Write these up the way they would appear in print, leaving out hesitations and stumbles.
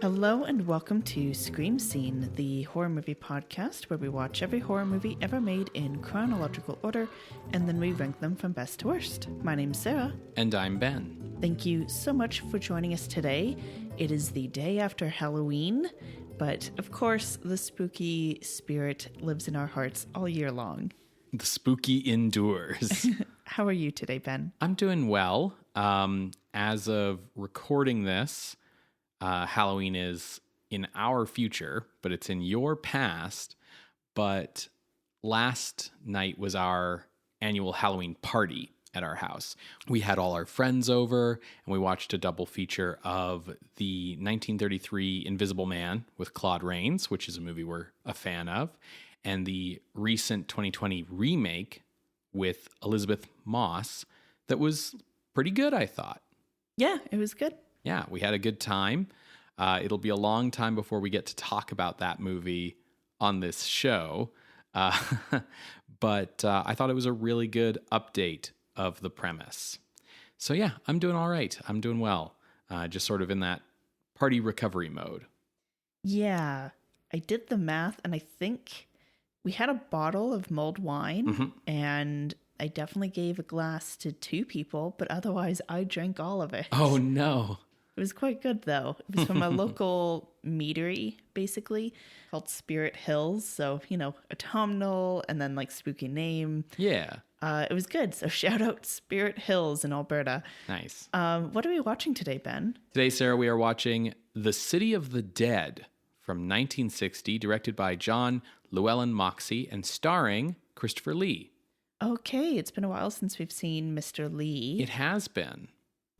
Hello and welcome to Scream Scene, the horror movie podcast where we watch every horror movie ever made in chronological order and then we rank them from best to worst. My name's Sarah. And I'm Ben. Thank you so much for joining us today. It is the day after Halloween, but of course the spooky spirit lives in our hearts all year long. The spooky endures. How are you today, Ben? I'm doing well. As of recording this, Halloween is in our future, but it's in your past. But last night was our annual Halloween party at our house. We had all our friends over, and we watched a double feature of the 1933 Invisible Man with Claude Rains, which is a movie we're a fan of, and the recent 2020 remake with Elizabeth Moss that was pretty good, I thought. Yeah, it was good. Yeah, we had a good time. It'll be a long time before we get to talk about that movie on this show. But I thought it was a really good update of the premise. So yeah, I'm doing all right. I'm doing well. Just sort of in that party recovery mode. Yeah, I did the math and I think we had a bottle of mulled wine and I definitely gave a glass to 2 people, but otherwise I drank all of it. Oh no. It was quite good, though. It was from a local meadery, basically, called Spirit Hills. So, you know, autumnal and then, like, spooky name. Yeah. It was good. So, shout out Spirit Hills in Alberta. Nice. What are we watching today, Ben? Today, Sarah, we are watching The City of the Dead from 1960, directed by John Llewellyn Moxey and starring Christopher Lee. Okay, it's been a while since we've seen Mr. Lee. It has been.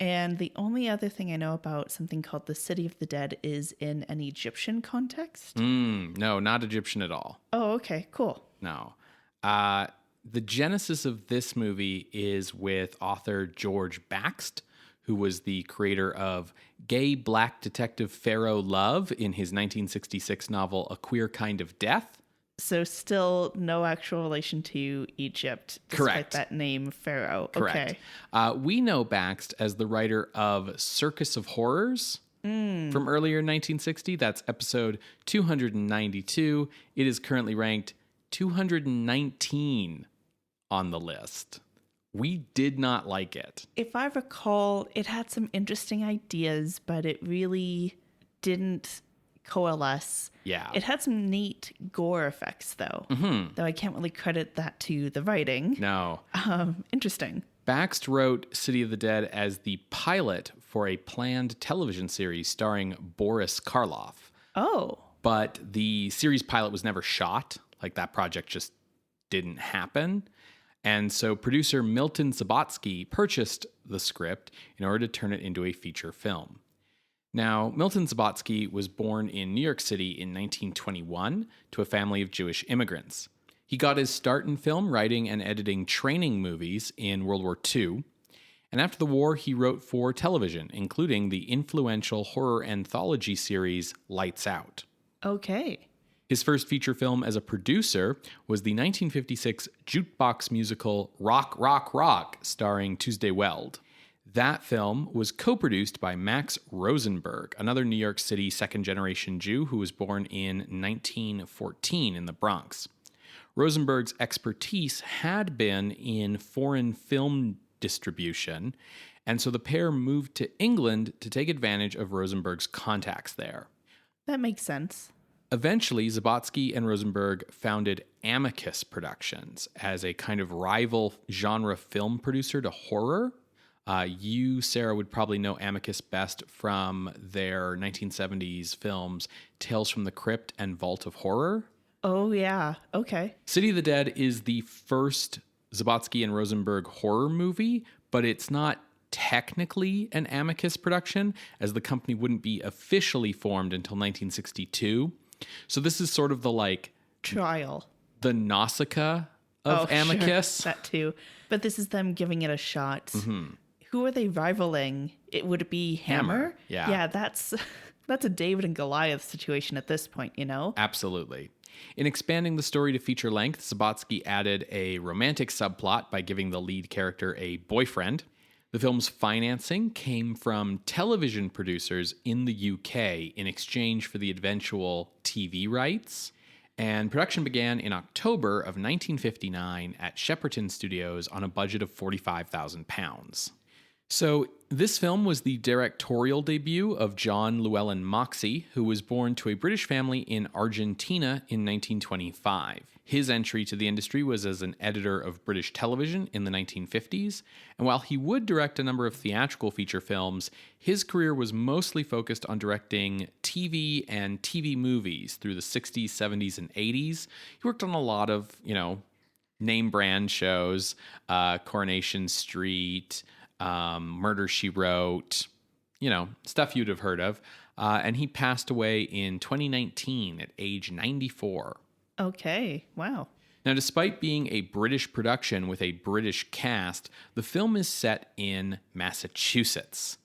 And the only other thing I know about something called The City of the Dead is in an Egyptian context. No, not Egyptian at all. Oh, okay, cool. No. The genesis of this movie is with author George Baxt, who was the creator of gay black detective Pharaoh Love in his 1966 novel A Queer Kind of Death. So still no actual relation to Egypt, despite Correct. that name, Pharaoh. Correct. Okay. We know Baxt as the writer of Circus of Horrors from earlier in 1960. That's episode 292. It is currently ranked 219 on the list. We did not like it. If I recall, it had some interesting ideas, but it really didn't coalesce. Yeah. It had some neat gore effects, though. Though I can't really credit that to the writing. No. Interesting. Baxt wrote City of the Dead as the pilot for a planned television series starring Boris Karloff. Oh. But the series pilot was never shot. Like, that project just didn't happen. And so producer Milton Subotsky purchased the script in order to turn it into a feature film. Now, Milton Subotsky was born in New York City in 1921 to a family of Jewish immigrants. He got his start in film writing and editing training movies in World War II. And after the war, he wrote for television, including the influential horror anthology series Lights Out. Okay. His first feature film as a producer was the 1956 jukebox musical Rock, Rock, Rock, starring Tuesday Weld. That film was co-produced by Max Rosenberg, another New York City second-generation Jew who was born in 1914 in the Bronx. Rosenberg's expertise had been in foreign film distribution, and so the pair moved to England to take advantage of Rosenberg's contacts there. That makes sense. Eventually, Subotsky and Rosenberg founded Amicus Productions as a kind of rival genre film producer to horror. You, Sarah, would probably know Amicus best from their 1970s films Tales from the Crypt and Vault of Horror. Oh, yeah. Okay. City of the Dead is the first Subotsky and Rosenberg horror movie, but it's not technically an Amicus production, as the company wouldn't be officially formed until 1962. So this is sort of the trial. The Nausicaa of Amicus. Sure. That too. But this is them giving it a shot. Mm-hmm. Who are they rivaling? Would it be Hammer? Yeah. Yeah, that's a David and Goliath situation at this point, you know? Absolutely. In expanding the story to feature length, Subotsky added a romantic subplot by giving the lead character a boyfriend. The film's financing came from television producers in the UK in exchange for the eventual TV rights. And production began in October of 1959 at Shepperton Studios on a budget of £45,000. So this film was the directorial debut of John Llewellyn Moxey, who was born to a British family in Argentina in 1925. His entry to the industry was as an editor of British television in the 1950s, and while he would direct a number of theatrical feature films, his career was mostly focused on directing TV and TV movies through the 60s, 70s, and 80s. He worked on a lot of, name brand shows, Coronation Street, Murder, She Wrote, stuff you'd have heard of. And he passed away in 2019 at age 94. Okay, wow. Now, despite being a British production with a British cast, the film is set in Massachusetts.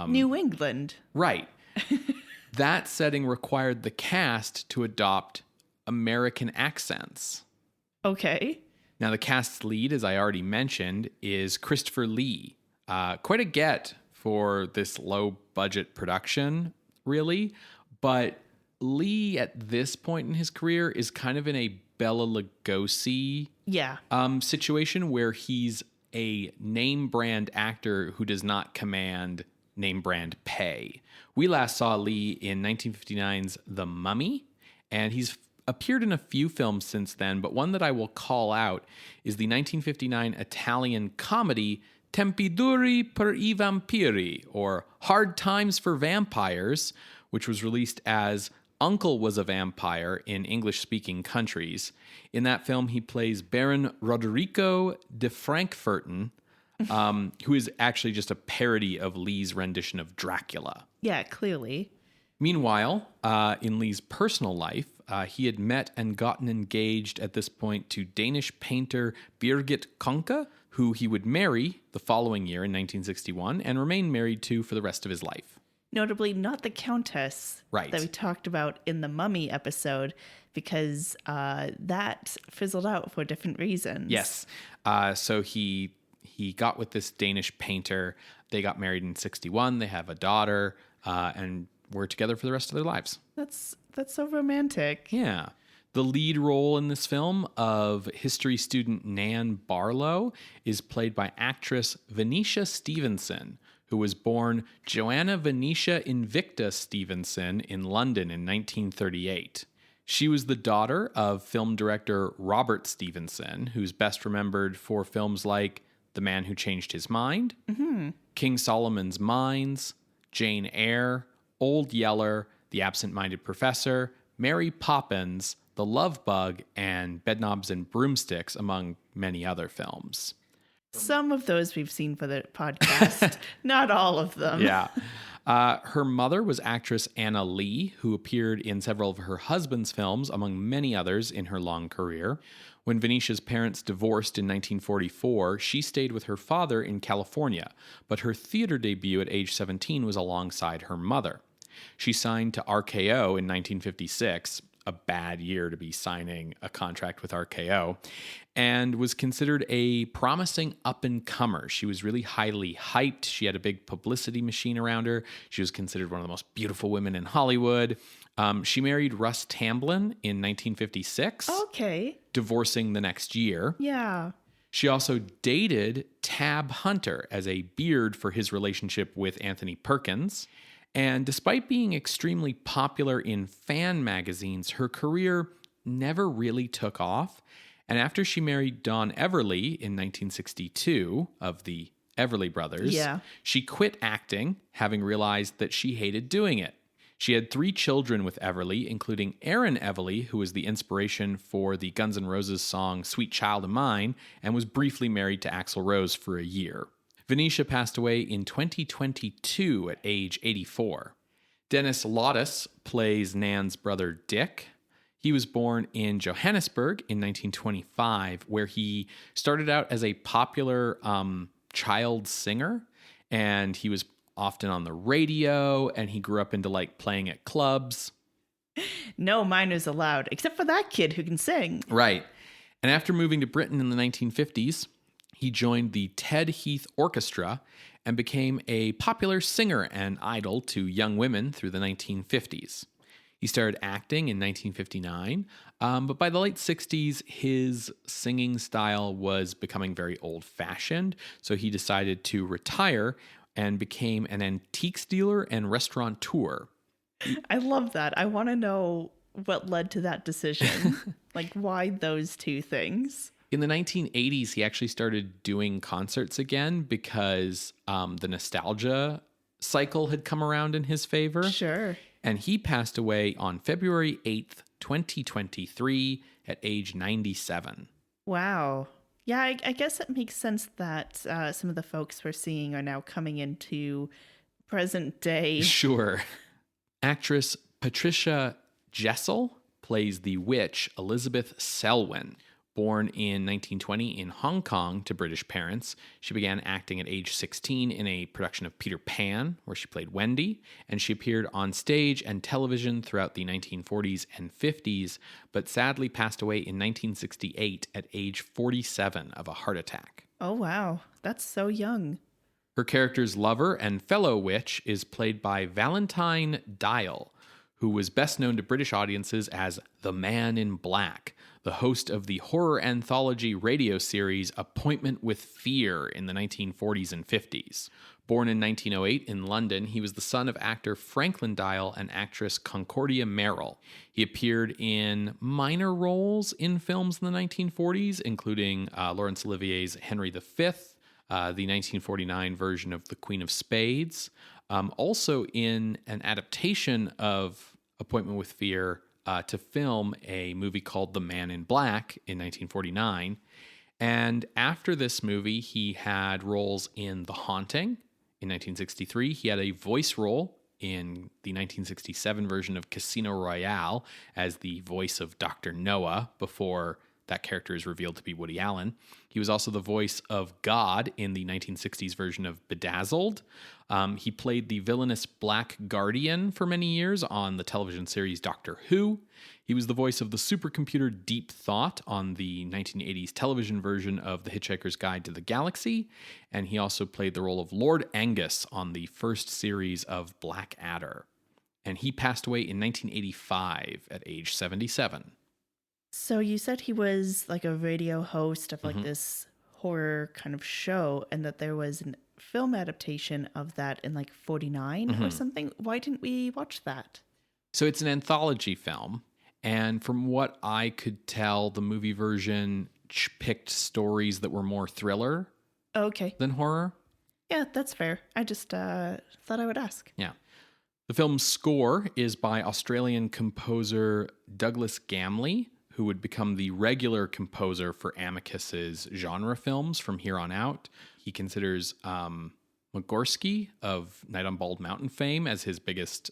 New England. Right. That setting required the cast to adopt American accents. Okay. Now, the cast's lead, as I already mentioned, is Christopher Lee. Quite a get for this low-budget production, really. But Lee, at this point in his career, is kind of in a Bela Lugosi situation where he's a name brand actor who does not command name brand pay. We last saw Lee in 1959's The Mummy, and he's appeared in a few films since then, but one that I will call out is the 1959 Italian comedy Tempi duri per I vampiri, or Hard Times for Vampires, which was released as Uncle Was a Vampire in English-speaking countries. In that film, he plays Baron Roderico de Frankfurten, who is actually just a parody of Lee's rendition of Dracula. Yeah, clearly. Meanwhile, in Lee's personal life, he had met and gotten engaged at this point to Danish painter Birgit Konke, who he would marry the following year in 1961 and remain married to for the rest of his life. Notably, not the Countess that we talked about in the Mummy episode, because that fizzled out for different reasons. Yes. So he got with this Danish painter. They got married in 61. They have a daughter, and were together for the rest of their lives. That's so romantic. Yeah. The lead role in this film of history student Nan Barlow is played by actress Venetia Stevenson, who was born Joanna Venetia Invicta Stevenson in London in 1938. She was the daughter of film director Robert Stevenson, who's best remembered for films like The Man Who Changed His Mind, King Solomon's Mines, Jane Eyre, Old Yeller, The Absent-Minded Professor, Mary Poppins, The Love Bug, and Bedknobs and Broomsticks, among many other films. Some of those we've seen for the podcast, not all of them. Yeah. Her mother was actress Anna Lee, who appeared in several of her husband's films, among many others in her long career. When Venetia's parents divorced in 1944, she stayed with her father in California, but her theater debut at age 17 was alongside her mother. She signed to RKO in 1956, a bad year to be signing a contract with RKO, and was considered a promising up-and-comer. She was really highly hyped. She had a big publicity machine around her. She was considered one of the most beautiful women in Hollywood. She married Russ Tamblyn in 1956. Okay. Divorcing the next year. Yeah. She also dated Tab Hunter as a beard for his relationship with Anthony Perkins. And despite being extremely popular in fan magazines, her career never really took off. And after she married Don Everly in 1962 of the Everly Brothers, she quit acting, having realized that she hated doing it. She had 3 children with Everly, including Aaron Everly, who was the inspiration for the Guns N' Roses song Sweet Child of Mine, and was briefly married to Axl Rose for a year. Venetia passed away in 2022 at age 84. Dennis Lottis plays Nan's brother Dick. He was born in Johannesburg in 1925, where he started out as a popular child singer, and he was often on the radio, and he grew up into playing at clubs. No minors allowed, except for that kid who can sing. Right. And after moving to Britain in the 1950s, he joined the Ted Heath Orchestra and became a popular singer and idol to young women through the 1950s. He started acting in 1959, but by the late 60s, his singing style was becoming very old-fashioned, so he decided to retire and became an antiques dealer and restaurateur. I love that. I want to know what led to that decision. Like, why those two things? In the 1980s, he actually started doing concerts again because the nostalgia cycle had come around in his favor. Sure. And he passed away on February 8th, 2023 at age 97. Wow. Yeah, I guess it makes sense that some of the folks we're seeing are now coming into present day. Sure. Actress Patricia Jessel plays the witch Elizabeth Selwyn. Born in 1920 in Hong Kong to British parents, she began acting at age 16 in a production of Peter Pan, where she played Wendy, and she appeared on stage and television throughout the 1940s and 50s, but sadly passed away in 1968 at age 47 of a heart attack. Oh, wow. That's so young. Her character's lover and fellow witch is played by Valentine Dyall, who was best known to British audiences as the Man in Black, the host of the horror anthology radio series Appointment with Fear in the 1940s and 50s. Born in 1908 in London, he was the son of actor Franklin Dyall and actress Concordia Merrill. He appeared in minor roles in films in the 1940s, including Laurence Olivier's Henry V, the 1949 version of The Queen of Spades, also in an adaptation of Appointment with Fear to film a movie called The Man in Black in 1949. And after this movie, he had roles in The Haunting in 1963. He had a voice role in the 1967 version of Casino Royale as the voice of Dr. Noah before that character is revealed to be Woody Allen. He was also the voice of God in the 1960s version of Bedazzled. He played the villainous Black Guardian for many years on the television series Doctor Who. He was the voice of the supercomputer Deep Thought on the 1980s television version of The Hitchhiker's Guide to the Galaxy. And he also played the role of Lord Angus on the first series of Blackadder. And he passed away in 1985 at age 77. So you said he was like a radio host of like this horror kind of show, and that there was a film adaptation of that in like 49 or something. Why didn't we watch that? So it's an anthology film. And from what I could tell, the movie version picked stories that were more thriller than horror. Yeah, that's fair. I just thought I would ask. Yeah. The film's score is by Australian composer Douglas Gamley, who would become the regular composer for Amicus's genre films from here on out. He considers Mogorsky of Night on Bald Mountain fame as his biggest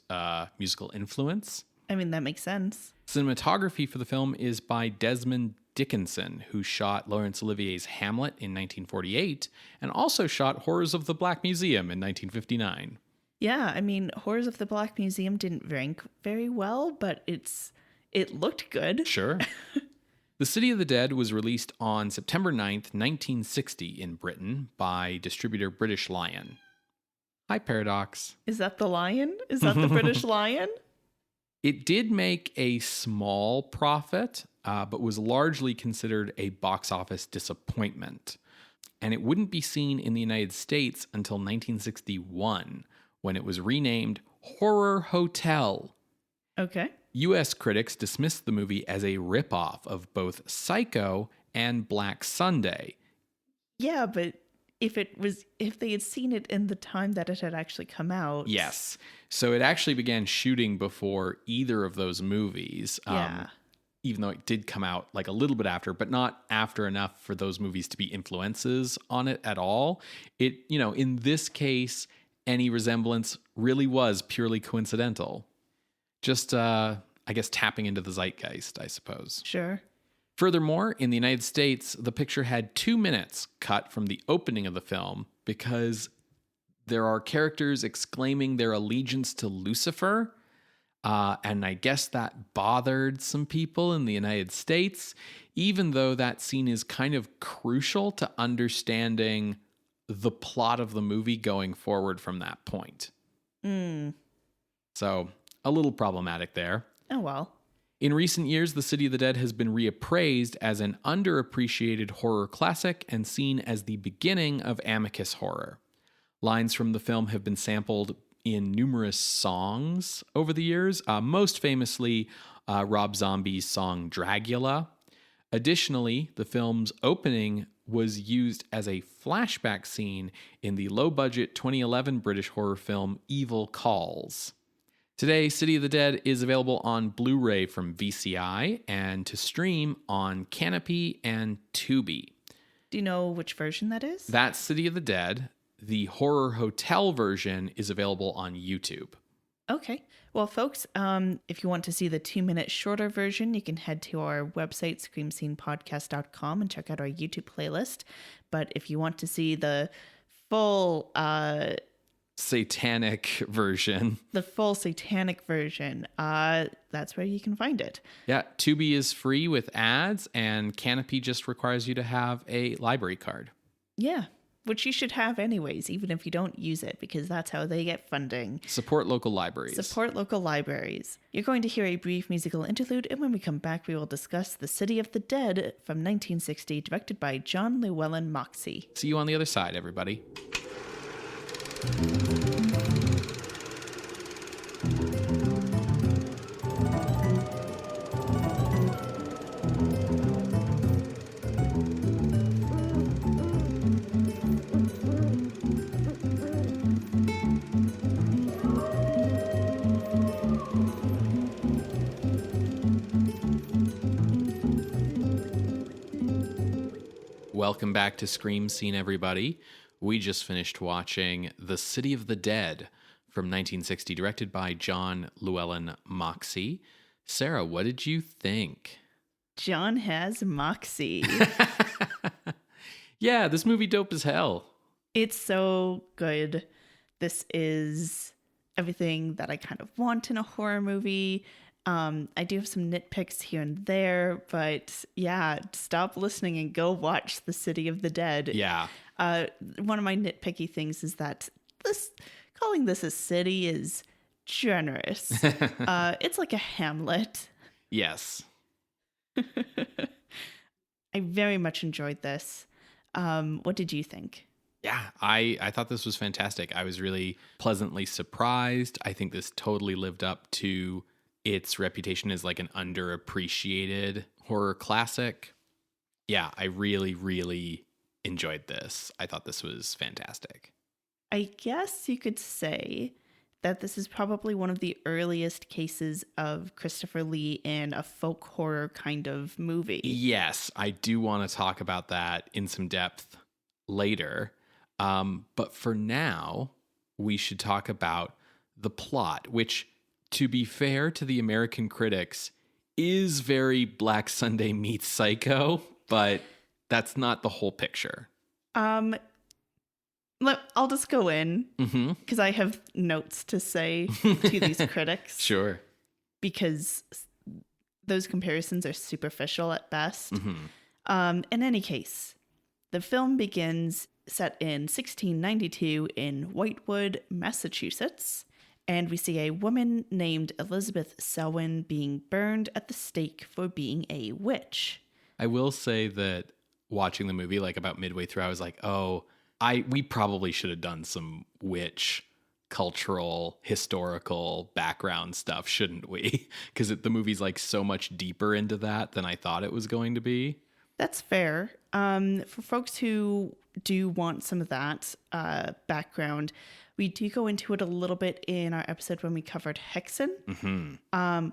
musical influence. I mean, that makes sense. Cinematography for the film is by Desmond Dickinson, who shot Laurence Olivier's Hamlet in 1948 and also shot Horrors of the Black Museum in 1959. Yeah, I mean, Horrors of the Black Museum didn't rank very well, but it looked good. Sure. The City of the Dead was released on September 9th, 1960 in Britain by distributor British Lion. Hi, Paradox. Is that the lion? Is that the British Lion? It did make a small profit, but was largely considered a box office disappointment. And it wouldn't be seen in the United States until 1961, when it was renamed Horror Hotel. Okay. U.S. critics dismissed the movie as a ripoff of both Psycho and Black Sunday. Yeah, but if they had seen it in the time that it had actually come out. Yes. So it actually began shooting before either of those movies. Yeah. Even though it did come out like a little bit after, but not after enough for those movies to be influences on it at all. It, in this case, any resemblance really was purely coincidental. Just, I guess, tapping into the zeitgeist, I suppose. Sure. Furthermore, in the United States, the picture had 2 minutes cut from the opening of the film because there are characters exclaiming their allegiance to Lucifer. And I guess that bothered some people in the United States, even though that scene is kind of crucial to understanding the plot of the movie going forward from that point. So a little problematic there. Oh, well. In recent years, The City of the Dead has been reappraised as an underappreciated horror classic and seen as the beginning of Amicus horror. Lines from the film have been sampled in numerous songs over the years, most famously Rob Zombie's song Dragula. Additionally, the film's opening was used as a flashback scene in the low-budget 2011 British horror film Evil Calls. Today, City of the Dead is available on Blu-ray from VCI and to stream on Canopy and Tubi. Do you know which version that is? That's City of the Dead. The Horror Hotel version is available on YouTube. Okay. Well, folks, if you want to see the 2-minute shorter version, you can head to our website, screamscenepodcast.com, and check out our YouTube playlist. But if you want to see the full... satanic version. The full satanic version, that's where you can find it. Yeah, Tubi is free with ads, and Canopy just requires you to have a library card. Yeah, which you should have anyways, even if you don't use it, because that's how they get funding. Support local libraries. Support local libraries. You're going to hear a brief musical interlude, and when we come back, we will discuss The City of the Dead from 1960, directed by John Llewellyn Moxey. See you on the other side, everybody. Welcome back to Scream Scene, everybody. We just finished watching The City of the Dead from 1960, directed by John Llewellyn Moxey. Sarah, what did you think? John has moxie. Yeah, this movie dope as hell. It's so good. This is everything that I kind of want in a horror movie. I do have some nitpicks here and there, but yeah, stop listening and go watch The City of the Dead. Yeah. One of my nitpicky things is that calling this a city is generous. It's like a hamlet. Yes. I very much enjoyed this. What did you think? Yeah, I thought this was fantastic. I was really pleasantly surprised. I think this totally lived up to its reputation as like an underappreciated horror classic. Yeah, I really, really enjoyed this. I thought this was fantastic. I guess you could say that this is probably one of the earliest cases of Christopher Lee in a folk horror kind of movie. Yes, I do want to talk about that in some depth later. But for now, we should talk about the plot, which, to be fair to the American critics, is very Black Sunday meets Psycho, but that's not the whole picture. I'll just go in because I have notes to say to these critics. Sure. Because those comparisons are superficial at best. In any case, the film begins set in 1692 in Whitewood, Massachusetts. And we see a woman named Elizabeth Selwyn being burned at the stake for being a witch. I will say that watching the movie, like about midway through, I was like, oh, we probably should have done some witch cultural, historical background stuff, shouldn't we? Because the movie's like so much deeper into that than I thought it was going to be. That's fair. For folks who do want some of that background, we do go into it a little bit in our episode when we covered Hexen.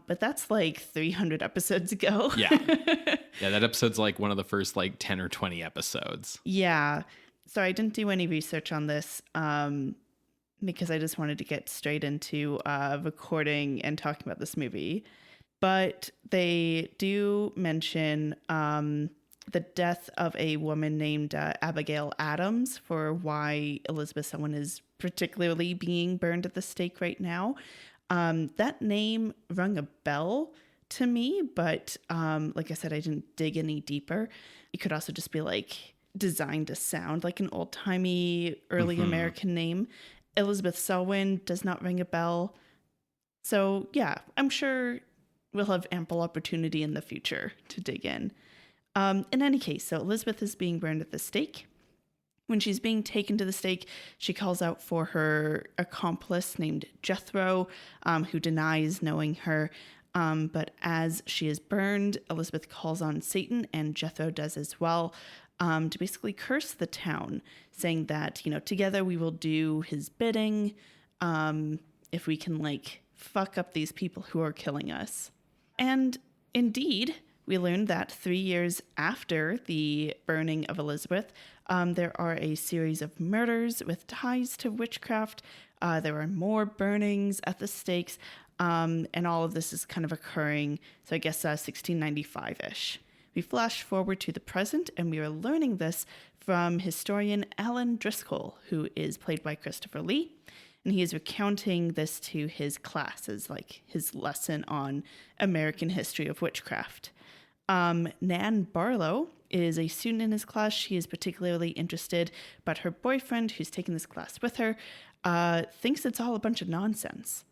But that's like 300 episodes ago. Yeah, that episode's like one of the first like 10 or 20 episodes. Yeah. So I didn't do any research on this because I just wanted to get straight into recording and talking about this movie. But they do mention the death of a woman named Abigail Adams for why Elizabeth Selwyn is particularly being burned at the stake right now. That name rung a bell to me, but like I said, I didn't dig any deeper. It could also just be like designed to sound like an old-timey early American name. Elizabeth Selwyn does not ring a bell. So yeah, I'm sure we'll have ample opportunity in the future to dig in. In any case, so Elizabeth is being burned at the stake. When she's being taken to the stake, she calls out for her accomplice named Jethro, who denies knowing her. But as she is burned, Elizabeth calls on Satan, and Jethro does as well, to basically curse the town, saying that, together we will do his bidding, if we can, fuck up these people who are killing us. And indeed, we learned that 3 years after the burning of Elizabeth, there are a series of murders with ties to witchcraft. There are more burnings at the stakes, and all of this is kind of occurring, so I guess 1695-ish. We flash forward to the present, and we are learning this from historian Alan Driscoll, who is played by Christopher Lee, and he is recounting this to his class as his lesson on American history of witchcraft. Nan Barlow is a student in his class. She is particularly interested, but her boyfriend, who's taking this class with her, thinks it's all a bunch of nonsense.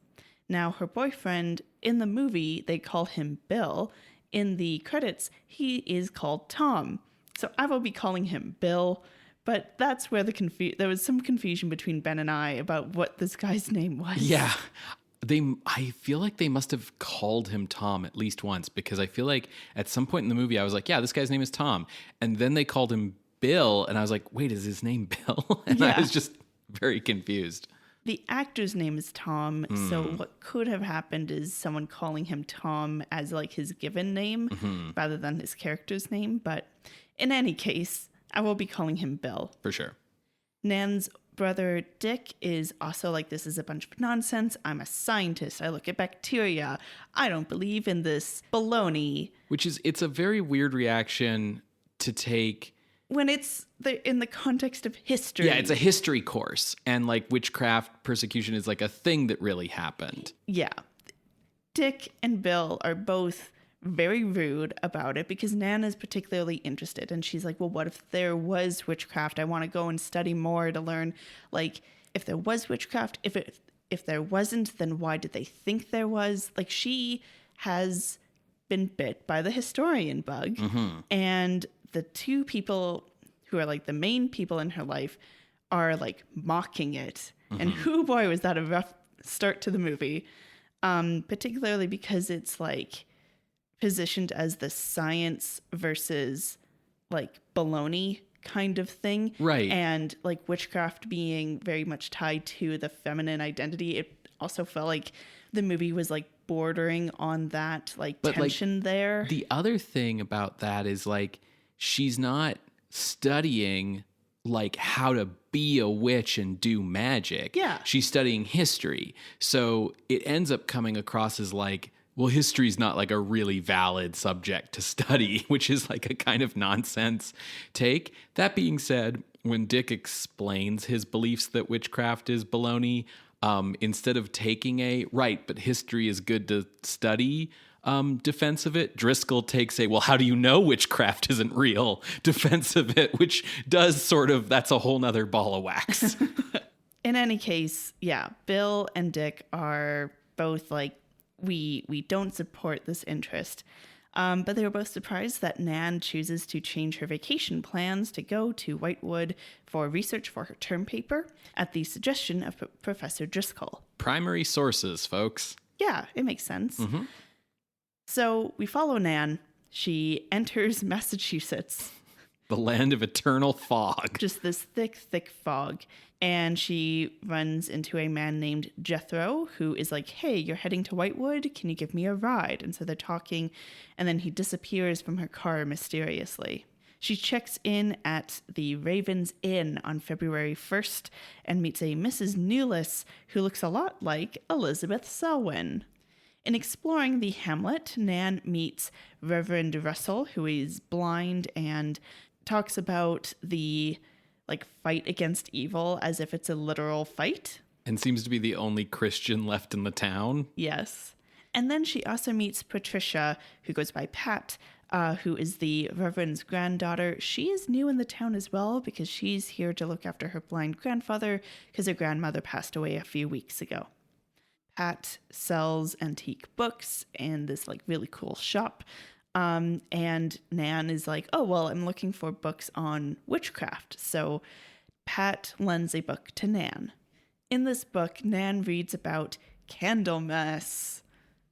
Now, her boyfriend, in the movie, they call him Bill. In the credits, he is called Tom. So I will be calling him Bill, but that's where there was some confusion between Ben and I about what this guy's name was. Yeah. I feel like they must have called him Tom at least once, because I feel like at some point in the movie I was like, yeah, this guy's name is Tom. And then they called him Bill, and I was like, wait, is his name Bill? And I was just very confused. The actor's name is Tom, so what could have happened is someone calling him Tom as his given name rather than his character's name. But in any case, I will be calling him Bill. For sure. Nan's brother Dick is also this is a bunch of nonsense. I'm a scientist. I look at bacteria. I don't believe in this baloney. It's a very weird reaction to take when it's in the context of history. Yeah, it's a history course, and witchcraft persecution is a thing that really happened. Yeah. Dick and Bill are both very rude about it because Nan is particularly interested, and she's like, well, what if there was witchcraft? I want to go and study more to learn if there was witchcraft. If there wasn't, then why did they think there was? She has been bit by the historian bug, and the two people who are the main people in her life are mocking it. And boy, was that a rough start to the movie, particularly because it's positioned as the science versus baloney kind of thing, right? And witchcraft being very much tied to the feminine identity. It also felt like the movie was bordering on that tension there. The other thing about that is she's not studying how to be a witch and do magic. Yeah. She's studying history. So it ends up coming across as well, history's not a really valid subject to study, which is a kind of nonsense take. That being said, when Dick explains his beliefs that witchcraft is baloney, instead of taking but history is good to study defense of it, Driscoll takes well, how do you know witchcraft isn't real defense of it, which does that's a whole nother ball of wax. In any case, yeah, Bill and Dick are both we don't support this interest. But they were both surprised that Nan chooses to change her vacation plans to go to Whitewood for research for her term paper at the suggestion of Professor Driscoll. Primary sources, folks. Yeah, it makes sense. So we follow Nan. She enters Massachusetts. The land of eternal fog. Just this thick, thick fog. And she runs into a man named Jethro, who is like, hey, you're heading to Whitewood? Can you give me a ride? And so they're talking, and then he disappears from her car mysteriously. She checks in at the Raven's Inn on February 1st and meets a Mrs. Newless, who looks a lot like Elizabeth Selwyn. In exploring the hamlet, Nan meets Reverend Russell, who is blind and talks about the fight against evil as if it's a literal fight. And seems to be the only Christian left in the town. Yes. And then she also meets Patricia, who goes by Pat, who is the Reverend's granddaughter. She is new in the town as well because she's here to look after her blind grandfather because her grandmother passed away a few weeks ago. Pat sells antique books in this like really cool shop. And Nan is like, oh, well, I'm looking for books on witchcraft. So Pat lends a book to Nan. In this book, Nan reads about Candlemas.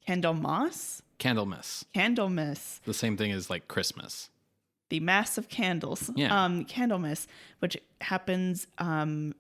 Candlemas? Candlemas. Candlemas. The same thing as like Christmas. The Mass of Candles. Yeah. Candlemas, which happens on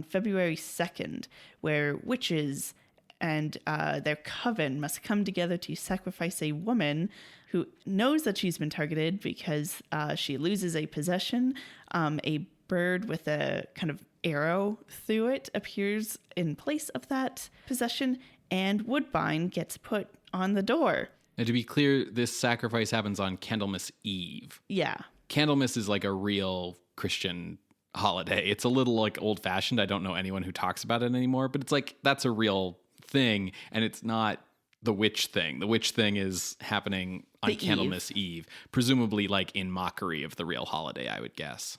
February 2nd, where witches and their coven must come together to sacrifice a woman who knows that she's been targeted because she loses a possession. A bird with a kind of arrow through it appears in place of that possession, and Woodbine gets put on the door. And to be clear, this sacrifice happens on Candlemas Eve. Yeah. Candlemas is like a real Christian holiday. It's a little like old fashioned. I don't know anyone who talks about it anymore, but it's like that's a real thing, and it's not the witch thing. The witch thing is happening on Candlemas Eve, presumably like in mockery of the real holiday, I would guess.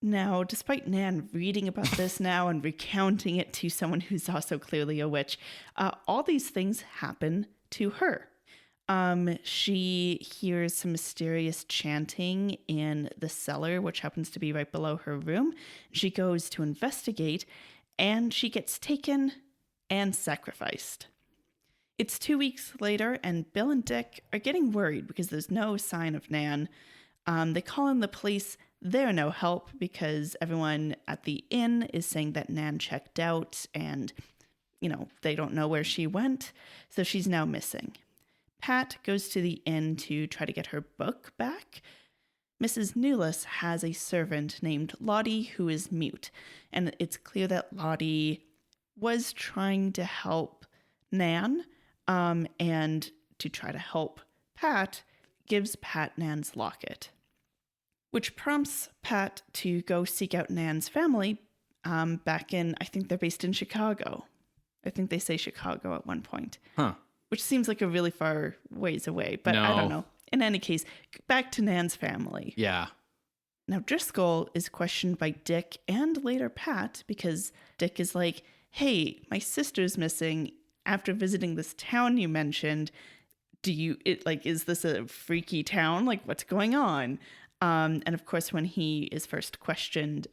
Now, despite Nan reading about this now and recounting it to someone who's also clearly a witch, all these things happen to her. She hears some mysterious chanting in the cellar, which happens to be right below her room. She goes to investigate, and she gets taken and sacrificed. It's 2 weeks later, and Bill and Dick are getting worried because there's no sign of Nan. They call in the police. They're no help because everyone at the inn is saying that Nan checked out and, they don't know where she went. So she's now missing. Pat goes to the inn to try to get her book back. Mrs. Newless has a servant named Lottie who is mute. And it's clear that Lottie was trying to help Nan and to try to help Pat, gives Pat Nan's locket, which prompts Pat to go seek out Nan's family back in, I think they're based in Chicago. I think they say Chicago at one point. Huh. Which seems like a really far ways away, but I don't know. In any case, back to Nan's family. Yeah. Now, Driscoll is questioned by Dick and later Pat because Dick is like, hey, my sister's missing after visiting this town you mentioned. Is this a freaky town? Like, what's going on? And of course, when he is first questioned,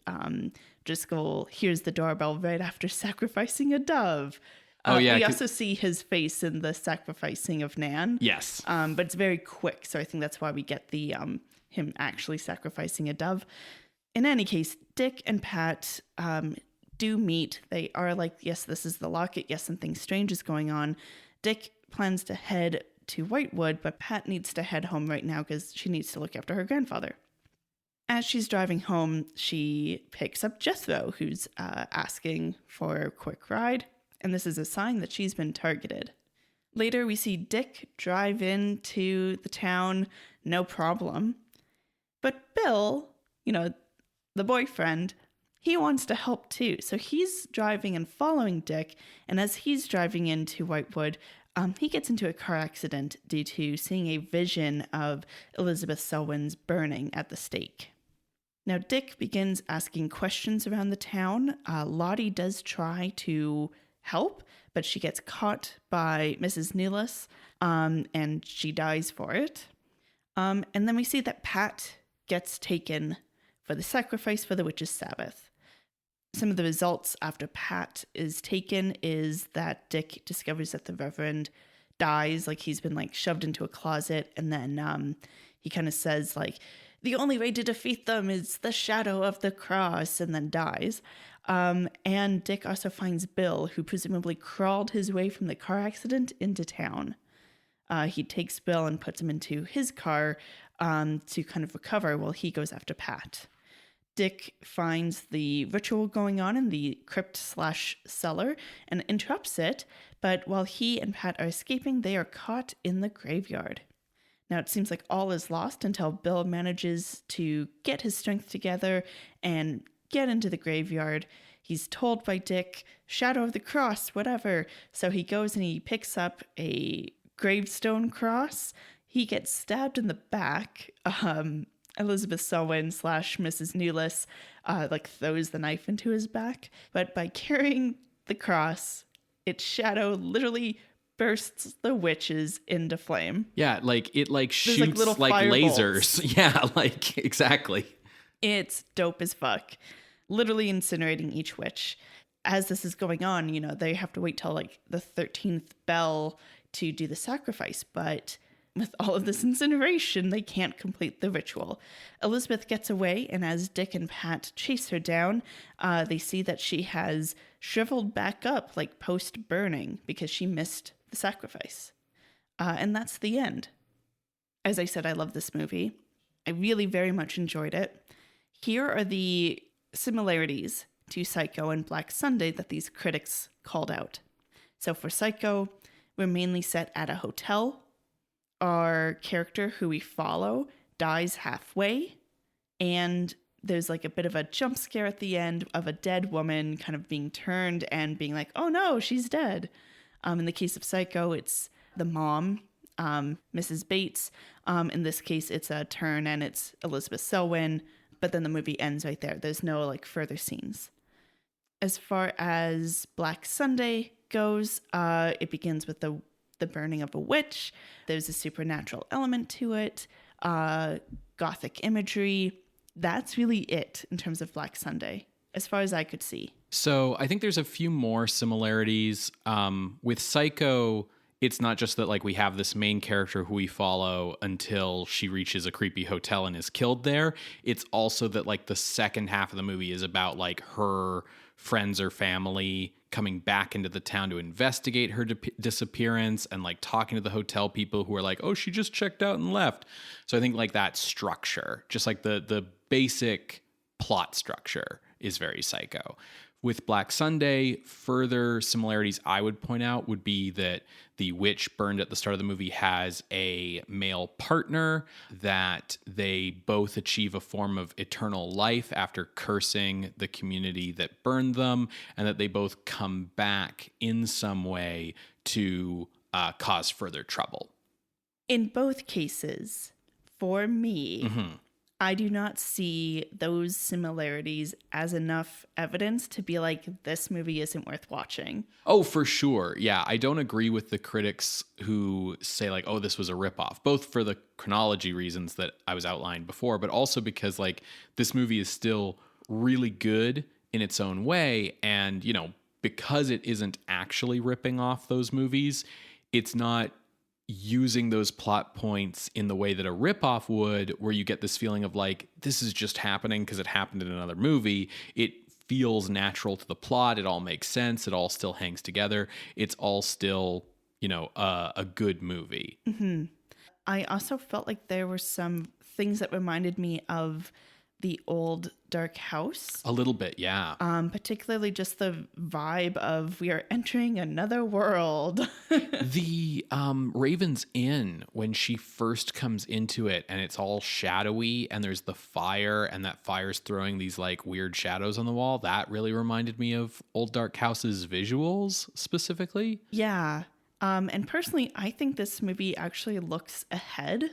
Driscoll hears the doorbell right after sacrificing a dove. We also see his face in the sacrificing of Nan. Yes. But it's very quick, so I think that's why we get the him actually sacrificing a dove. In any case, Dick and Pat do meet. They are like, yes, this is the locket. Yes, something strange is going on. Dick plans to head to Whitewood, but Pat needs to head home right now because she needs to look after her grandfather. As she's driving home, she picks up Jethro, who's asking for a quick ride, and this is a sign that she's been targeted. Later, we see Dick drive into the town, no problem. But Bill, the boyfriend, he wants to help too. So he's driving and following Dick, and as he's driving into Whitewood, he gets into a car accident due to seeing a vision of Elizabeth Selwyn's burning at the stake. Now, Dick begins asking questions around the town. Lottie does try to help, but she gets caught by Mrs. Newless, and she dies for it. And then we see that Pat gets taken for the sacrifice for the witch's Sabbath. Some of the results after Pat is taken is that Dick discovers that the Reverend dies, like he's been shoved into a closet, and then he kind of says the only way to defeat them is the shadow of the cross, and then dies. And Dick also finds Bill, who presumably crawled his way from the car accident into town. He takes Bill and puts him into his car to kind of recover while he goes after Pat. Dick finds the ritual going on in the crypt/cellar and interrupts it, but while he and Pat are escaping, they are caught in the graveyard. Now, it seems like all is lost until Bill manages to get his strength together and get into the graveyard. he's told by Dick, shadow of the cross, whatever. So he goes and he picks up a gravestone cross. He gets stabbed in the back. Elizabeth Selwyn / Mrs. Newless throws the knife into his back. But by carrying the cross, its shadow literally bursts the witches into flame. Yeah, it shoots little lasers. Yeah, exactly. It's dope as fuck. Literally incinerating each witch. As this is going on, they have to wait till the 13th bell to do the sacrifice. But with all of this incineration, they can't complete the ritual. Elizabeth gets away, and as Dick and Pat chase her down, they see that she has shriveled back up post-burning because she missed the sacrifice. And that's the end. As I said, I love this movie. I really very much enjoyed it. Here are the similarities to Psycho and Black Sunday that these critics called out. So for Psycho, we're mainly set at a hotel. Our character who we follow dies halfway, and there's a bit of a jump scare at the end of a dead woman kind of being turned and being like, oh no, she's dead. In the case of Psycho, it's the mom, Mrs. Bates. In this case, it's a turn and it's Elizabeth Selwyn, but then the movie ends right there. There's no further scenes. As far as Black Sunday goes, it begins with the burning of a witch. There's a supernatural element to it, gothic imagery. That's really it in terms of Black Sunday, as far as I could see. So I think there's a few more similarities. With Psycho, it's not just that we have this main character who we follow until she reaches a creepy hotel and is killed there. It's also that the second half of the movie is about her friends or family coming back into the town to investigate her disappearance and talking to the hotel people who are oh, she just checked out and left. So I think that structure, just the basic plot structure, is very Psycho. With Black Sunday, further similarities I would point out would be that the witch burned at the start of the movie has a male partner, that they both achieve a form of eternal life after cursing the community that burned them, and that they both come back in some way to cause further trouble. In both cases, for me, I do not see those similarities as enough evidence to be this movie isn't worth watching. Oh, for sure. Yeah, I don't agree with the critics who say oh, this was a ripoff, both for the chronology reasons that I was outlined before, but also because this movie is still really good in its own way. And, because it isn't actually ripping off those movies, it's not using those plot points in the way that a ripoff would, where you get this feeling of this is just happening because it happened in another movie. It feels natural to the plot. It all makes sense. It all still hangs together. It's all still, a good movie. Mm-hmm. I also felt there were some things that reminded me of the old Dark House. A little bit, yeah. Particularly just the vibe of we are entering another world. The Raven's Inn, when she first comes into it and it's all shadowy and there's the fire and that fire's throwing these weird shadows on the wall, that really reminded me of old Dark House's visuals specifically. Yeah. And personally, I think this movie actually looks ahead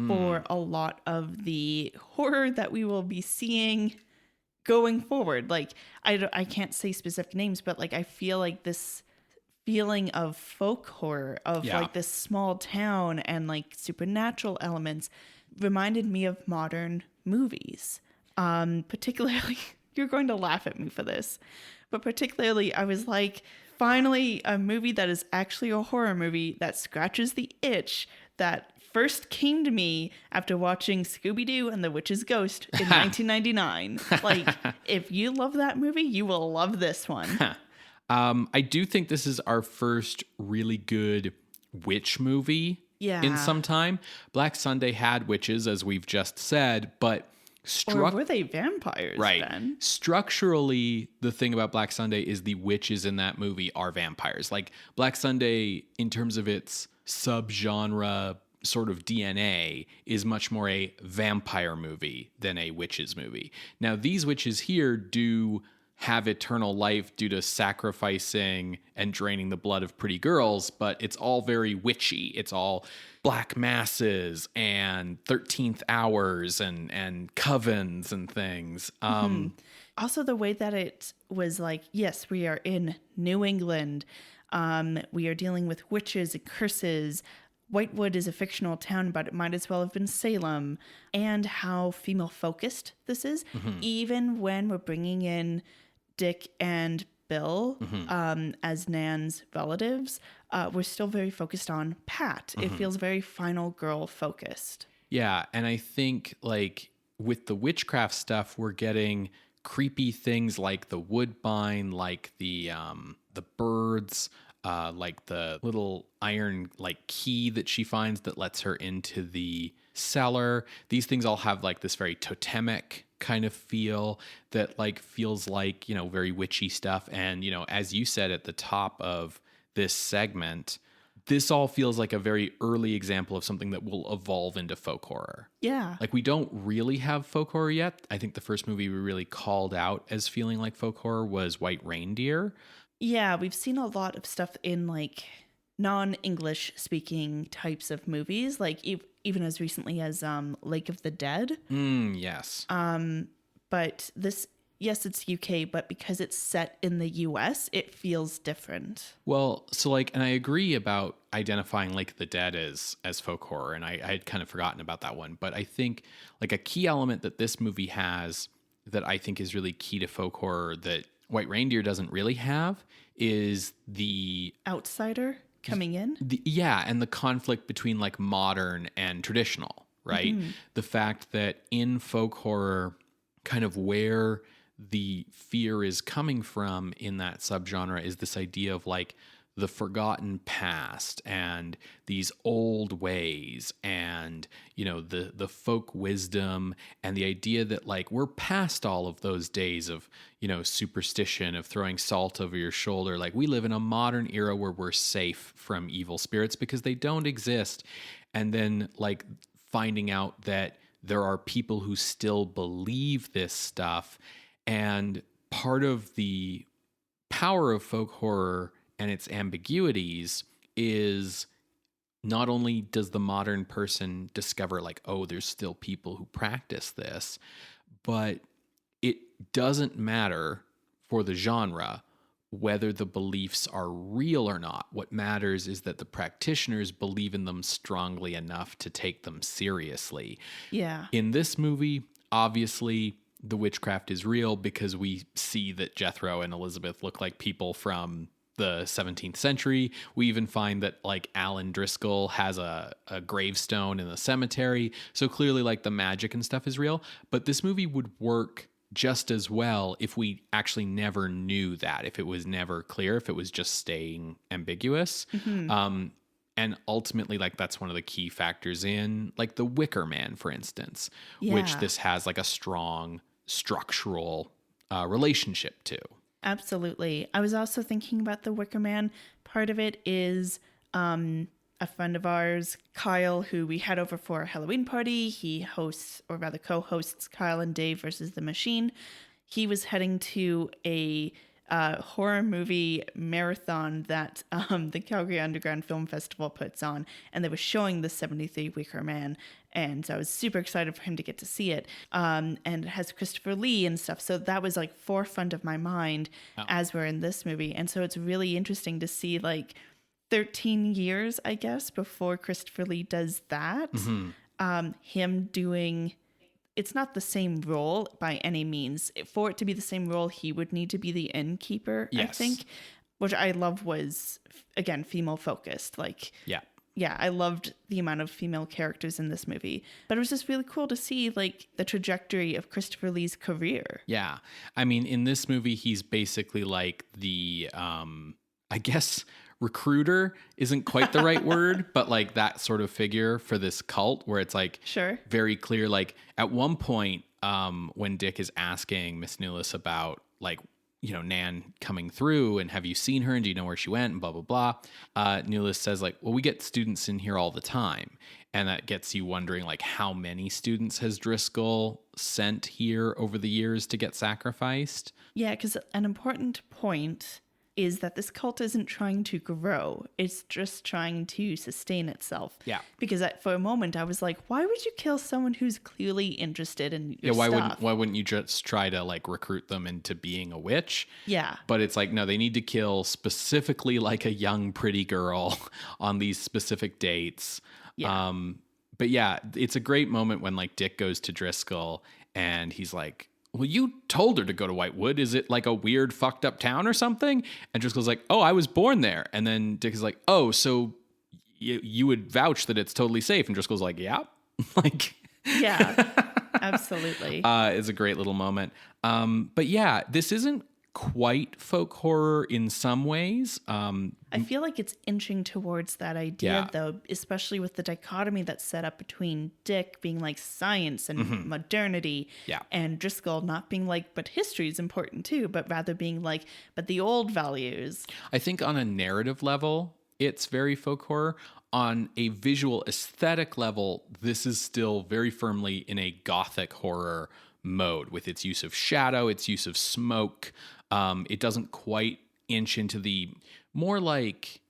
for a lot of the horror that we will be seeing going forward. I can't say specific names, but I feel this feeling of folk horror of this small town and supernatural elements reminded me of modern movies. Particularly, you're going to laugh at me for this, but particularly I was finally a movie that is actually a horror movie that scratches the itch that first came to me after watching Scooby-Doo and the Witch's Ghost in 1999. If you love that movie, you will love this one. I do think this is our first really good witch movie in some time. Black Sunday had witches, as we've just said, but or were they vampires then? Structurally, the thing about Black Sunday is the witches in that movie are vampires. Black Sunday, in terms of its subgenre sort of DNA, is much more a vampire movie than a witches movie. Now, these witches here do have eternal life due to sacrificing and draining the blood of pretty girls, but it's all very witchy. It's all black masses and 13th hours and covens and things. Also, the way that it was like, yes, we are in New England. We are dealing with witches and curses. Whitewood is a fictional town, but it might as well have been Salem. And how female-focused this is. Even when we're bringing in Dick and Bill as Nan's relatives, we're still very focused on Pat. It feels very final girl focused. Yeah, and I think like with the witchcraft stuff, we're getting creepy things like the woodbine, like the birds, like the little iron like key that she finds that lets her into the cellar. These things all have like this very totemic kind of feel that like feels like, you know, very witchy stuff. And, you know, as you said at the top of this segment, this all feels like a very early example of something that will evolve into folk horror. Yeah. Like we don't really have folk horror yet. I think the first movie we really called out as feeling like folk horror was White Reindeer. Yeah, we've seen a lot of stuff in like non-English speaking types of movies, like even as recently as Lake of the Dead. Yes. But this, yes, it's UK, but because it's set in the US, it feels different. Well, so like, and I agree about identifying Lake of the Dead as folk horror, and I had kind of forgotten about that one. But I think like a key element that this movie has that I think is really key to folk horror that White Reindeer doesn't really have is the outsider coming in. And the conflict between like modern and traditional, right? The fact that in folk horror, kind of where the fear is coming from in that subgenre is this idea of like the forgotten past and these old ways and, you know, the folk wisdom and the idea that like we're past all of those days of, you know, superstition, of throwing salt over your shoulder. Like we live in a modern era where we're safe from evil spirits because they don't exist. And then like finding out that there are people who still believe this stuff. And part of the power of folk horror and its ambiguities is not only does the modern person discover like, oh, there's still people who practice this, but it doesn't matter for the genre whether the beliefs are real or not. What matters is that the practitioners believe in them strongly enough to take them seriously. Yeah. In this movie, obviously, the witchcraft is real because we see that Jethro and Elizabeth look like people from the 17th century. We even find that like Alan Driscoll has a gravestone in the cemetery. So clearly like the magic and stuff is real. But this movie would work just as well if we actually never knew that, if it was never clear, if it was just staying ambiguous. And ultimately, like that's one of the key factors in like The Wicker Man, for instance, which this has like a strong structural relationship to. Absolutely. I was also thinking about The Wicker Man. Part of it is a friend of ours, Kyle, who we had over for a Halloween party. He hosts, or rather co-hosts, Kyle and Dave versus the Machine. He was heading to a horror movie marathon that the Calgary Underground Film Festival puts on, and they were showing the 73 Wicker Man, and so I was super excited for him to get to see it. And it has Christopher Lee and stuff, so that was like forefront of my mind as we're in this movie. And so it's really interesting to see like 13 years, I guess, before Christopher Lee does that, him doing... It's not the same role by any means. For it to be the same role, he would need to be the innkeeper, I think, which I love was, again, female focused. Like, yeah, I loved the amount of female characters in this movie. But it was just really cool to see, like, the trajectory of Christopher Lee's career. Yeah. I mean, in this movie, he's basically like the, I guess... recruiter isn't quite the right word, but like that sort of figure for this cult where it's like very clear. Like at one point, when Dick is asking Miss Newless about like, Nan coming through, and have you seen her, and do you know where she went, and blah, blah, blah. Newlist says, like, well, we get students in here all the time. And that gets you wondering, like, how many students has Driscoll sent here over the years to get sacrificed? Yeah, because an important point is that this cult isn't trying to grow. It's just trying to sustain itself. Yeah. Because for a moment, I was like, why would you kill someone who's clearly interested in your stuff? Why wouldn't you just try to, like, recruit them into being a witch? Yeah. But it's like, no, they need to kill specifically, like, a young, pretty girl on these specific dates. Yeah. But yeah, it's a great moment when, like, Dick goes to Driscoll and he's like, well, you told her to go to Whitewood. Is it like a weird fucked up town or something? And Driscoll's like, oh, I was born there. And then Dick is like, oh, so you would vouch that it's totally safe. And Driscoll's like, yeah. Like, yeah, absolutely. It's a great little moment. But yeah, this isn't quite folk horror in some ways. I feel like it's inching towards that idea, though, especially with the dichotomy that's set up between Dick being like science and modernity, and Driscoll not being like, but history is important too, but rather being like, but the old values. I think on a narrative level, it's very folk horror. On a visual aesthetic level, this is still very firmly in a gothic horror mode with its use of shadow, its use of smoke. It doesn't quite inch into the more like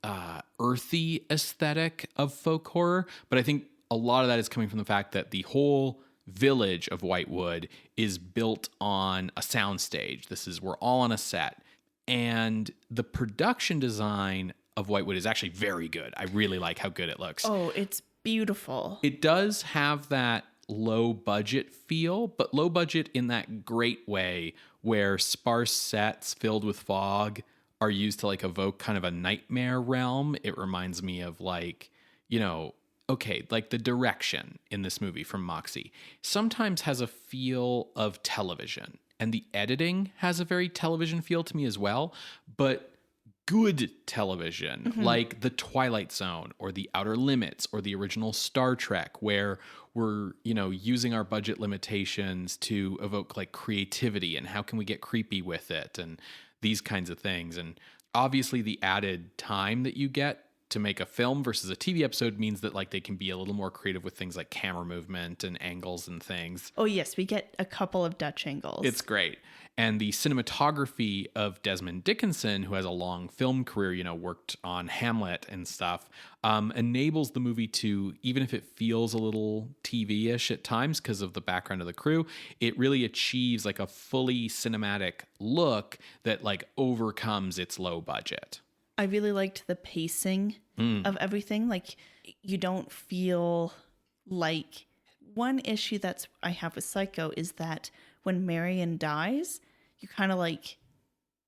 earthy aesthetic of folk horror, but I think a lot of that is coming from the fact that the whole village of Whitewood is built on a soundstage. We're all on a set, and the production design of Whitewood is actually very good. I really like how good it looks. Oh, it's beautiful. It does have that low budget feel, but low budget in that great way where sparse sets filled with fog are used to like evoke kind of a nightmare realm. It reminds me of like, like the direction in this movie from Moxey sometimes has a feel of television, and the editing has a very television feel to me as well, but good television, like The Twilight Zone or The Outer Limits or the original Star Trek, where we're, using our budget limitations to evoke like creativity and how can we get creepy with it and these kinds of things. And obviously the added time that you get to make a film versus a TV episode means that like they can be a little more creative with things like camera movement and angles and things. Oh yes, we get a couple of Dutch angles. It's great. And the cinematography of Desmond Dickinson, who has a long film career, worked on Hamlet and stuff, enables the movie to, even if it feels a little TV-ish at times because of the background of the crew, it really achieves like a fully cinematic look that like overcomes its low budget. I really liked the pacing of everything. Like, you don't feel like... One issue I have with Psycho is that when Marion dies, you're kind of like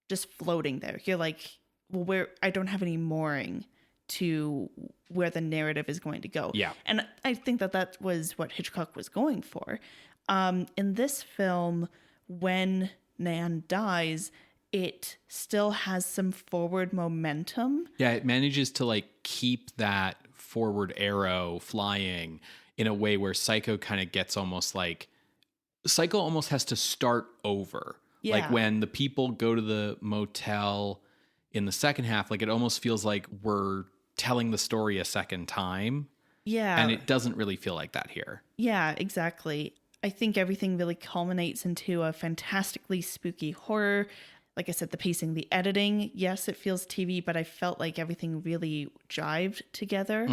just floating there. You're like, well, I don't have any mooring to where the narrative is going to go. Yeah. And I think that was what Hitchcock was going for. In this film, when Nan dies, it still has some forward momentum. Yeah, it manages to like keep that forward arrow flying in a way where Psycho kind of gets almost like... Psycho almost has to start over. Yeah. Like when the people go to the motel in the second half, like it almost feels like we're telling the story a second time. Yeah. And it doesn't really feel like that here. Yeah, exactly. I think everything really culminates into a fantastically spooky horror. Like I said, the pacing, the editing, yes, it feels TV, but I felt like everything really jived together.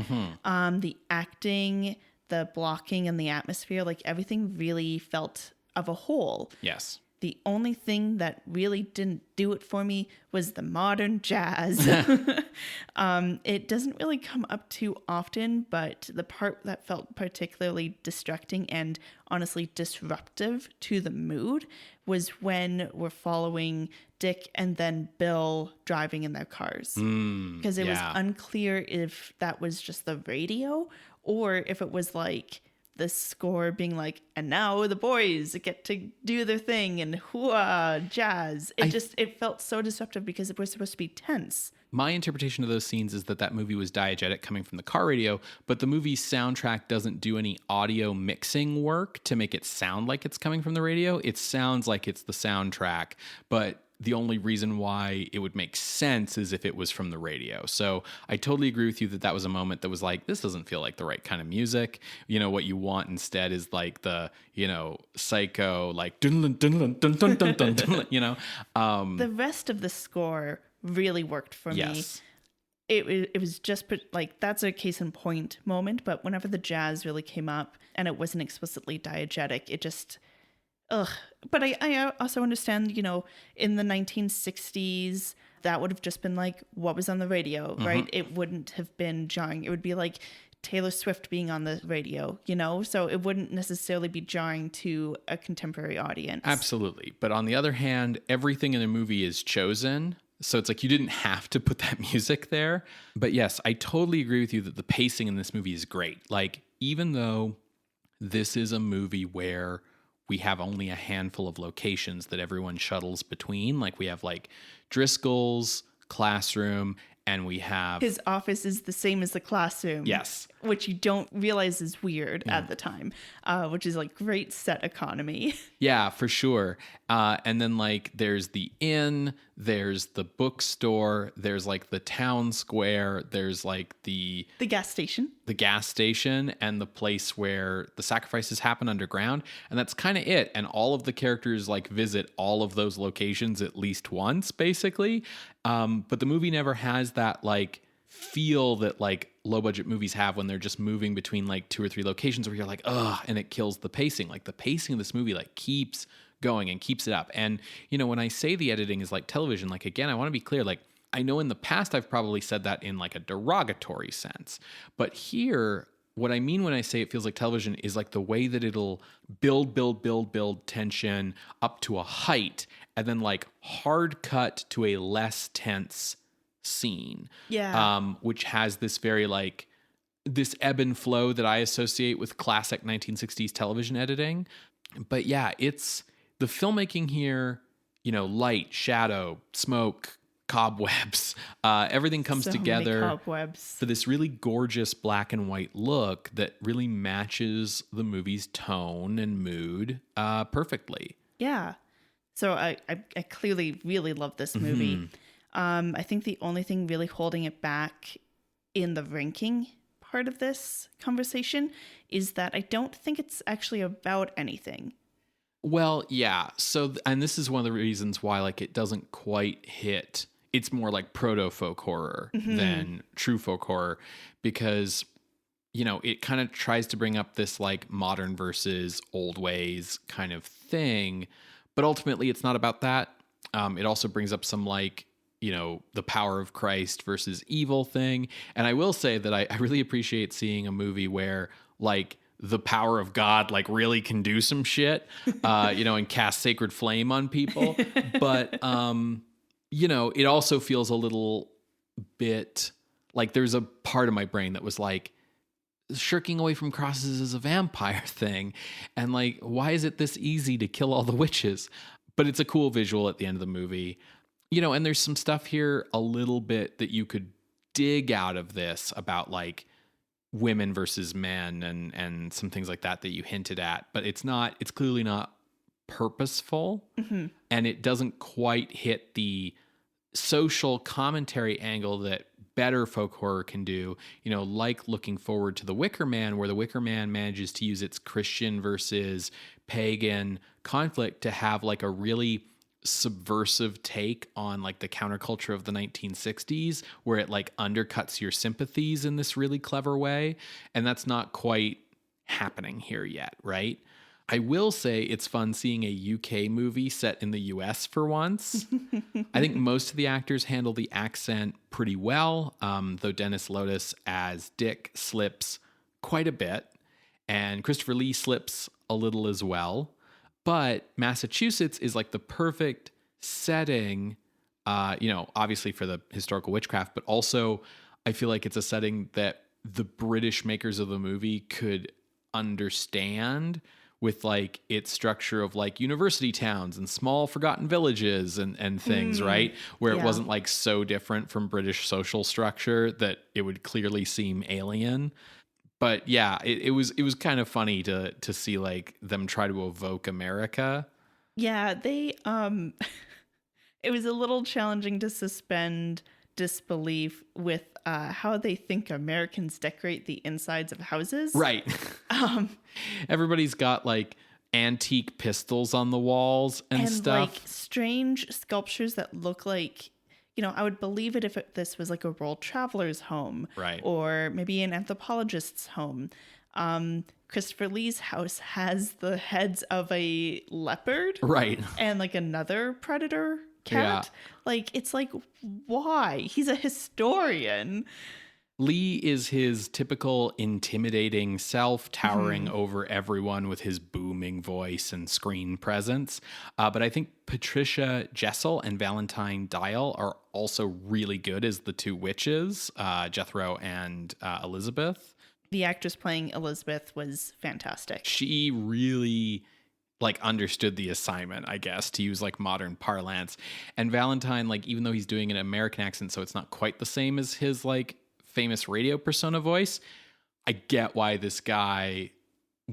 The acting, the blocking, and the atmosphere, like everything really felt of a whole. Yes. The only thing that really didn't do it for me was the modern jazz. It doesn't really come up too often, but the part that felt particularly distracting and honestly disruptive to the mood was when we're following Dick and then Bill driving in their cars. Because it was unclear if that was just the radio or if it was like the score being like, and now the boys get to do their thing and hooah, jazz. It felt so disruptive because it was supposed to be tense. My interpretation of those scenes is that movie was diegetic coming from the car radio, but the movie's soundtrack doesn't do any audio mixing work to make it sound like it's coming from the radio. It sounds like it's the soundtrack, but the only reason why it would make sense is if it was from the radio. So I totally agree with you that was a moment that was like, this doesn't feel like the right kind of music. You know, what you want instead is like the, you know, psycho, like, dun, dun, dun, dun, dun, dun, dun, dun, you know. The rest of the score really worked for me. It was just like, that's a case in point moment, but whenever the jazz really came up and it wasn't explicitly diegetic, it just... Ugh. But I also understand, you know, in the 1960s, that would have just been like what was on the radio, right? It wouldn't have been jarring. It would be like Taylor Swift being on the radio, you know? So it wouldn't necessarily be jarring to a contemporary audience. Absolutely. But on the other hand, everything in the movie is chosen. So it's like you didn't have to put that music there. But yes, I totally agree with you that the pacing in this movie is great. Like, even though this is a movie where we have only a handful of locations that everyone shuttles between. Like, we have like Driscoll's classroom, and we have... His office is the same as the classroom. Yes. Which you don't realize is weird at the time, which is like great set economy. Yeah, for sure. And then like there's the inn, there's the bookstore, there's like the town square, there's like the gas station. The gas station and the place where the sacrifices happen underground. And that's kind of it. And all of the characters like visit all of those locations at least once, basically. But the movie never has that like feel that like low budget movies have when they're just moving between like 2 or 3 locations where you're like, ugh, and it kills the pacing. Like, the pacing of this movie like keeps going and keeps it up. And, you know, when I say the editing is like television, like, again, I want to be clear, like, I know in the past I've probably said that in like a derogatory sense, but here, what I mean when I say it feels like television is like the way that it'll build tension up to a height and then like hard cut to a less tense scene. Yeah. Which has this very like this ebb and flow that I associate with classic 1960s television editing. But yeah, it's the filmmaking here, you know, light, shadow, smoke, cobwebs, everything comes together for this really gorgeous black and white look that really matches the movie's tone and mood perfectly. Yeah. So I clearly really love this movie. I think the only thing really holding it back in the ranking part of this conversation is that I don't think it's actually about anything. Well, yeah. So, and this is one of the reasons why like it doesn't quite hit. It's more like proto-folk horror than true folk horror because, you know, it kind of tries to bring up this like modern versus old ways kind of thing. But ultimately, it's not about that. It also brings up some like, you know, the power of Christ versus evil thing. And I will say that I really appreciate seeing a movie where like the power of God like really can do some shit, you know, and cast sacred flame on people. But, you know, it also feels a little bit like there's a part of my brain that was like, shirking away from crosses is a vampire thing. And like, why is it this easy to kill all the witches? But it's a cool visual at the end of the movie. You know, and there's some stuff here a little bit that you could dig out of this about like women versus men and some things like that you hinted at. But it's clearly not purposeful. And it doesn't quite hit the social commentary angle that better folk horror can do, you know, like Looking Forward to the Wicker Man, where the Wicker Man manages to use its Christian versus pagan conflict to have like a really subversive take on like the counterculture of the 1960s, where it like undercuts your sympathies in this really clever way. And that's not quite happening here yet, right? I will say it's fun seeing a UK movie set in the US for once. I think most of the actors handle the accent pretty well, though Dennis Lotus as Dick slips quite a bit, and Christopher Lee slips a little as well. But Massachusetts is like the perfect setting, you know, obviously for the historical witchcraft, but also I feel like it's a setting that the British makers of the movie could understand, with like its structure of like university towns and small forgotten villages and things, right? Where it wasn't like so different from British social structure that it would clearly seem alien. But yeah, it was kind of funny to see like them try to evoke America. Yeah, they it was a little challenging to suspend disbelief with how they think Americans decorate the insides of houses. Right. Everybody's got like antique pistols on the walls and stuff. Like strange sculptures that look like, I would believe it if this was like a world traveler's home. Right. Or maybe an anthropologist's home. Christopher Lee's house has the heads of a leopard. Right. And like another predator cat. Yeah. Like, it's like, why? He's a historian. Lee is his typical intimidating self, towering over everyone with his booming voice and screen presence. But I think Patricia Jessel and Valentine Dial are also really good as the two witches, Jethro and Elizabeth. The actress playing Elizabeth was fantastic. She really like understood the assignment, I guess, to use like modern parlance. And Valentine, like, even though he's doing an American accent, so it's not quite the same as his like famous radio persona voice, I get why this guy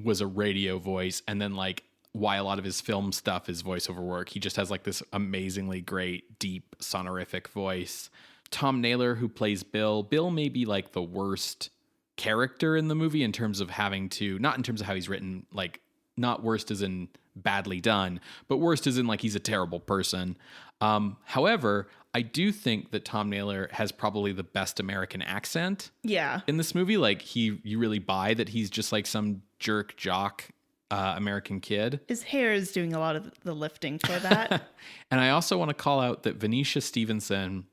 was a radio voice, and then like why a lot of his film stuff is voiceover work. He just has like this amazingly great, deep, sonorific voice. Tom Naylor, who plays Bill may be like the worst character in the movie in terms of having to, not in terms of how he's written, like not worst as in badly done, but worst as in like he's a terrible person. However, I do think that Tom Naylor has probably the best American accent. Yeah. In this movie, like you really buy that he's just like some jerk jock American kid. His hair is doing a lot of the lifting for that. And I also want to call out that Venetia Stevenson,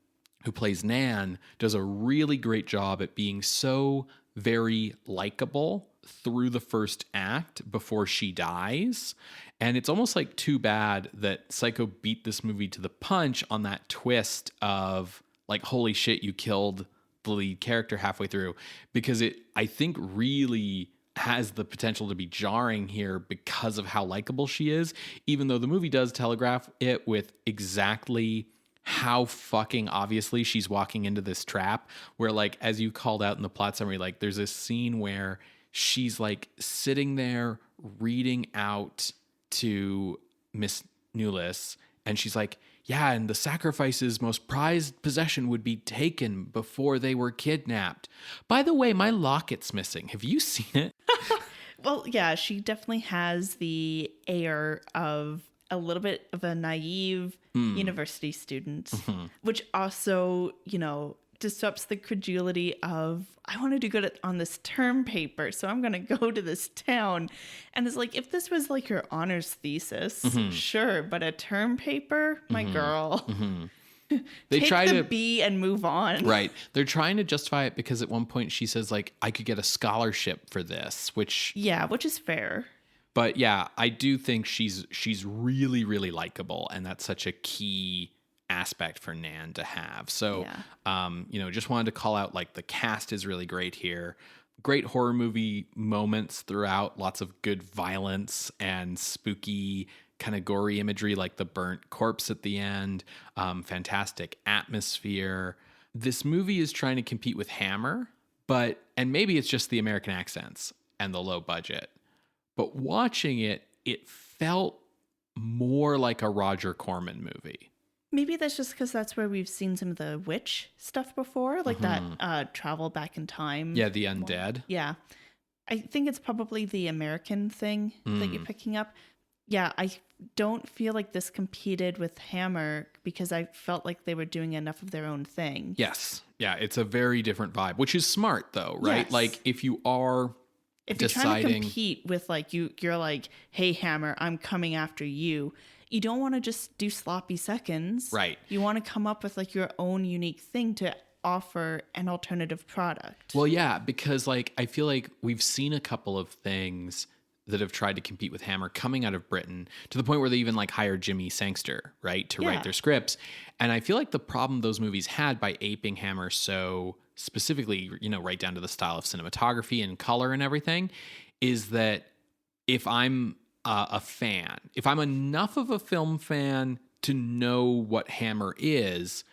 who plays Nan, does a really great job at being so very likable through the first act before she dies. And it's almost like too bad that Psycho beat this movie to the punch on that twist of like, holy shit, you killed the lead character halfway through, because it, I think, really has the potential to be jarring here because of how likable she is, even though the movie does telegraph it with exactly how fucking obviously she's walking into this trap, where like, as you called out in the plot summary, like there's this scene where she's like sitting there reading out to Miss Newless, and she's like, yeah, and the sacrifice's most prized possession would be taken before they were kidnapped. By the way, my locket's missing. Have you seen it? Well, yeah, she definitely has the air of a little bit of a naive university student, which also, disrupts the credulity of, I want to do good on this term paper, so I'm going to go to this town. And it's like, if this was like your honors thesis, sure, but a term paper, my girl. They Take try the to B and move on. Right. They're trying to justify it because at one point she says like, I could get a scholarship for this, which is fair. But yeah, I do think she's really, really likable, and that's such a key aspect for Nan to have. So, just wanted to call out, like, the cast is really great here. Great horror movie moments throughout, lots of good violence and spooky kind of gory imagery, like the burnt corpse at the end. Fantastic atmosphere. This movie is trying to compete with Hammer, and maybe it's just the American accents and the low budget, but watching it, it felt more like a Roger Corman movie. Maybe that's just because that's where we've seen some of the witch stuff before, like that travel back in time. Yeah, the undead. Yeah. I think it's probably the American thing that you're picking up. Yeah, I don't feel like this competed with Hammer because I felt like they were doing enough of their own thing. Yes. Yeah, it's a very different vibe, which is smart though, right? Yes. Like if you're trying to compete with like you're like, hey Hammer, I'm coming after you. You don't want to just do sloppy seconds. Right. You want to come up with like your own unique thing to offer an alternative product. Well, yeah, because like I feel like we've seen a couple of things that have tried to compete with Hammer coming out of Britain, to the point where they even like hired Jimmy Sangster, right, to write their scripts. And I feel like the problem those movies had by aping Hammer so specifically, right down to the style of cinematography and color and everything, is that if I'm a fan, if I'm enough of a film fan to know what Hammer is,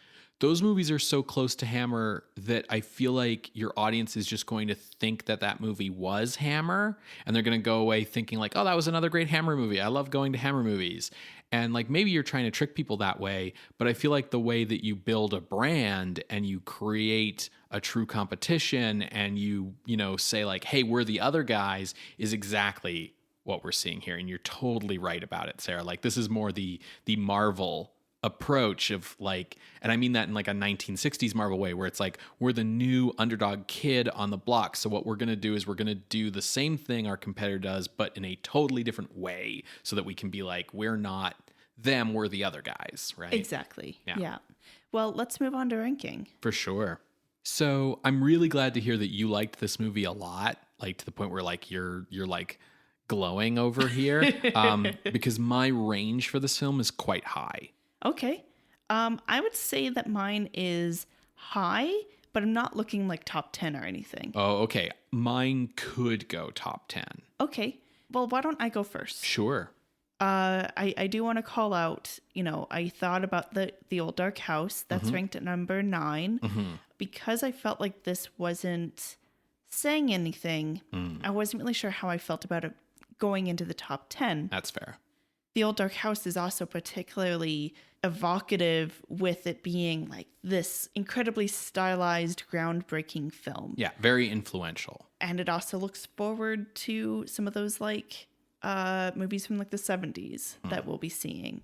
those movies are so close to Hammer that I feel like your audience is just going to think that that movie was Hammer, and they're going to go away thinking like, oh, that was another great Hammer movie. I love going to Hammer movies. And like maybe you're trying to trick people that way, but I feel like the way that you build a brand and you create a true competition and you say like, hey, we're the other guys is exactly what we're seeing here. And you're totally right about it, Sarah. Like this is more the Marvel approach of like, and I mean that in like a 1960s Marvel way where it's like, we're the new underdog kid on the block. So what we're going to do is we're going to do the same thing our competitor does, but in a totally different way so that we can be like, we're not them, we're the other guys, right? Exactly. Yeah. Well, let's move on to ranking. For sure. So I'm really glad to hear that you liked this movie a lot, like to the point where like you're like glowing over here, because my range for this film is quite high. Okay. I would say that mine is high, but I'm not looking like top 10 or anything. Oh, okay. Mine could go top 10. Okay. Well, why don't I go first? Sure. I do want to call out, I thought about the Old Dark House. That's ranked at number 9. Because I felt like this wasn't saying anything. I wasn't really sure how I felt about it going into the top 10. That's fair. The Old Dark House is also particularly evocative with it being like this incredibly stylized, groundbreaking film. Yeah, very influential. And it also looks forward to some of those like movies from like the 70s that we'll be seeing.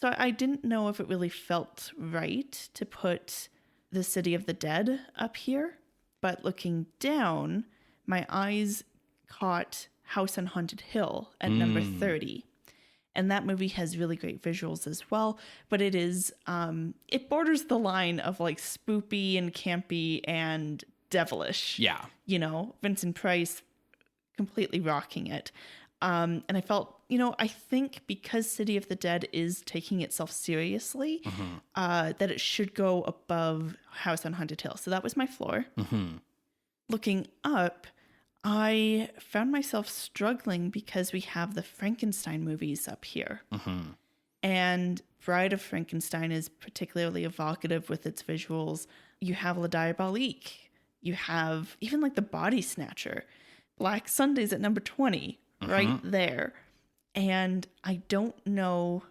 So I didn't know if it really felt right to put The City of the Dead up here. But looking down, my eyes caught House on Haunted Hill at number 30. And that movie has really great visuals as well. But it is, it borders the line of like spoopy and campy and devilish. Yeah. Vincent Price completely rocking it. And I felt, I think because City of the Dead is taking itself seriously, that it should go above House on Haunted Hill. So that was my floor. Looking up, I found myself struggling because we have the Frankenstein movies up here. And Bride of Frankenstein is particularly evocative with its visuals. You have La Diabolique. You have even like The Body Snatcher. Black Sunday's at number 20. Right there. And I don't know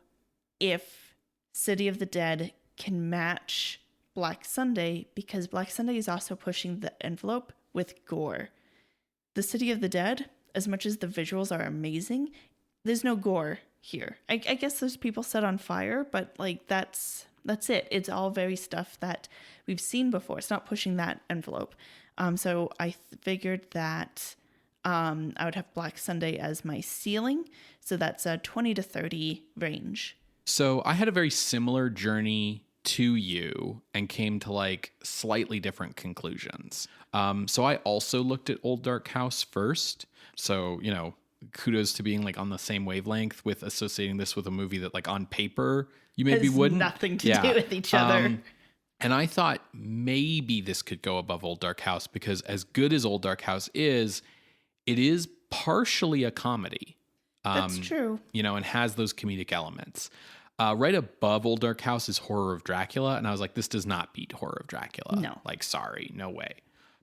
if City of the Dead can match Black Sunday because Black Sunday is also pushing the envelope with gore. The City of the Dead, as much as the visuals are amazing, there's no gore here. I guess there's people set on fire, but like that's it. It's all very stuff that we've seen before. It's not pushing that envelope. So I figured that I would have Black Sunday as my ceiling. So that's a 20 to 30 range. So I had a very similar journey to you and came to like slightly different conclusions. So I also looked at Old Dark House first. So, kudos to being like on the same wavelength with associating this with a movie that like on paper you maybe wouldn't. Nothing to do with each other. And I thought maybe this could go above Old Dark House because as good as Old Dark House is, it is partially a comedy. That's true. And has those comedic elements. Right above Old Dark House is Horror of Dracula. And I was like, this does not beat Horror of Dracula. No. Like, sorry, no way.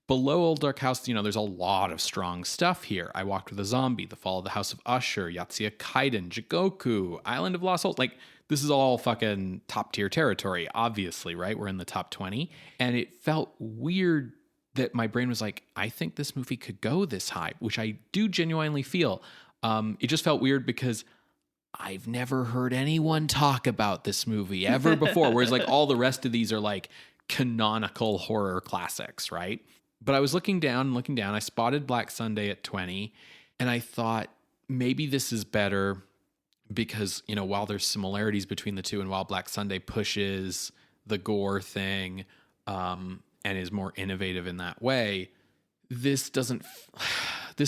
Below Old Dark House, there's a lot of strong stuff here. I Walked with a Zombie, The Fall of the House of Usher, Yotsuya Kaiden, Jigoku, Island of Lost Souls. Like, this is all fucking top tier territory, obviously, right? We're in the top 20. And it felt weird that my brain was like, I think this movie could go this high, which I do genuinely feel. It just felt weird because I've never heard anyone talk about this movie ever before. Whereas like all the rest of these are like canonical horror classics, right? But I was looking down. I spotted Black Sunday at 20. And I thought maybe this is better because, while there's similarities between the two and while Black Sunday pushes the gore thing, and is more innovative in that way, this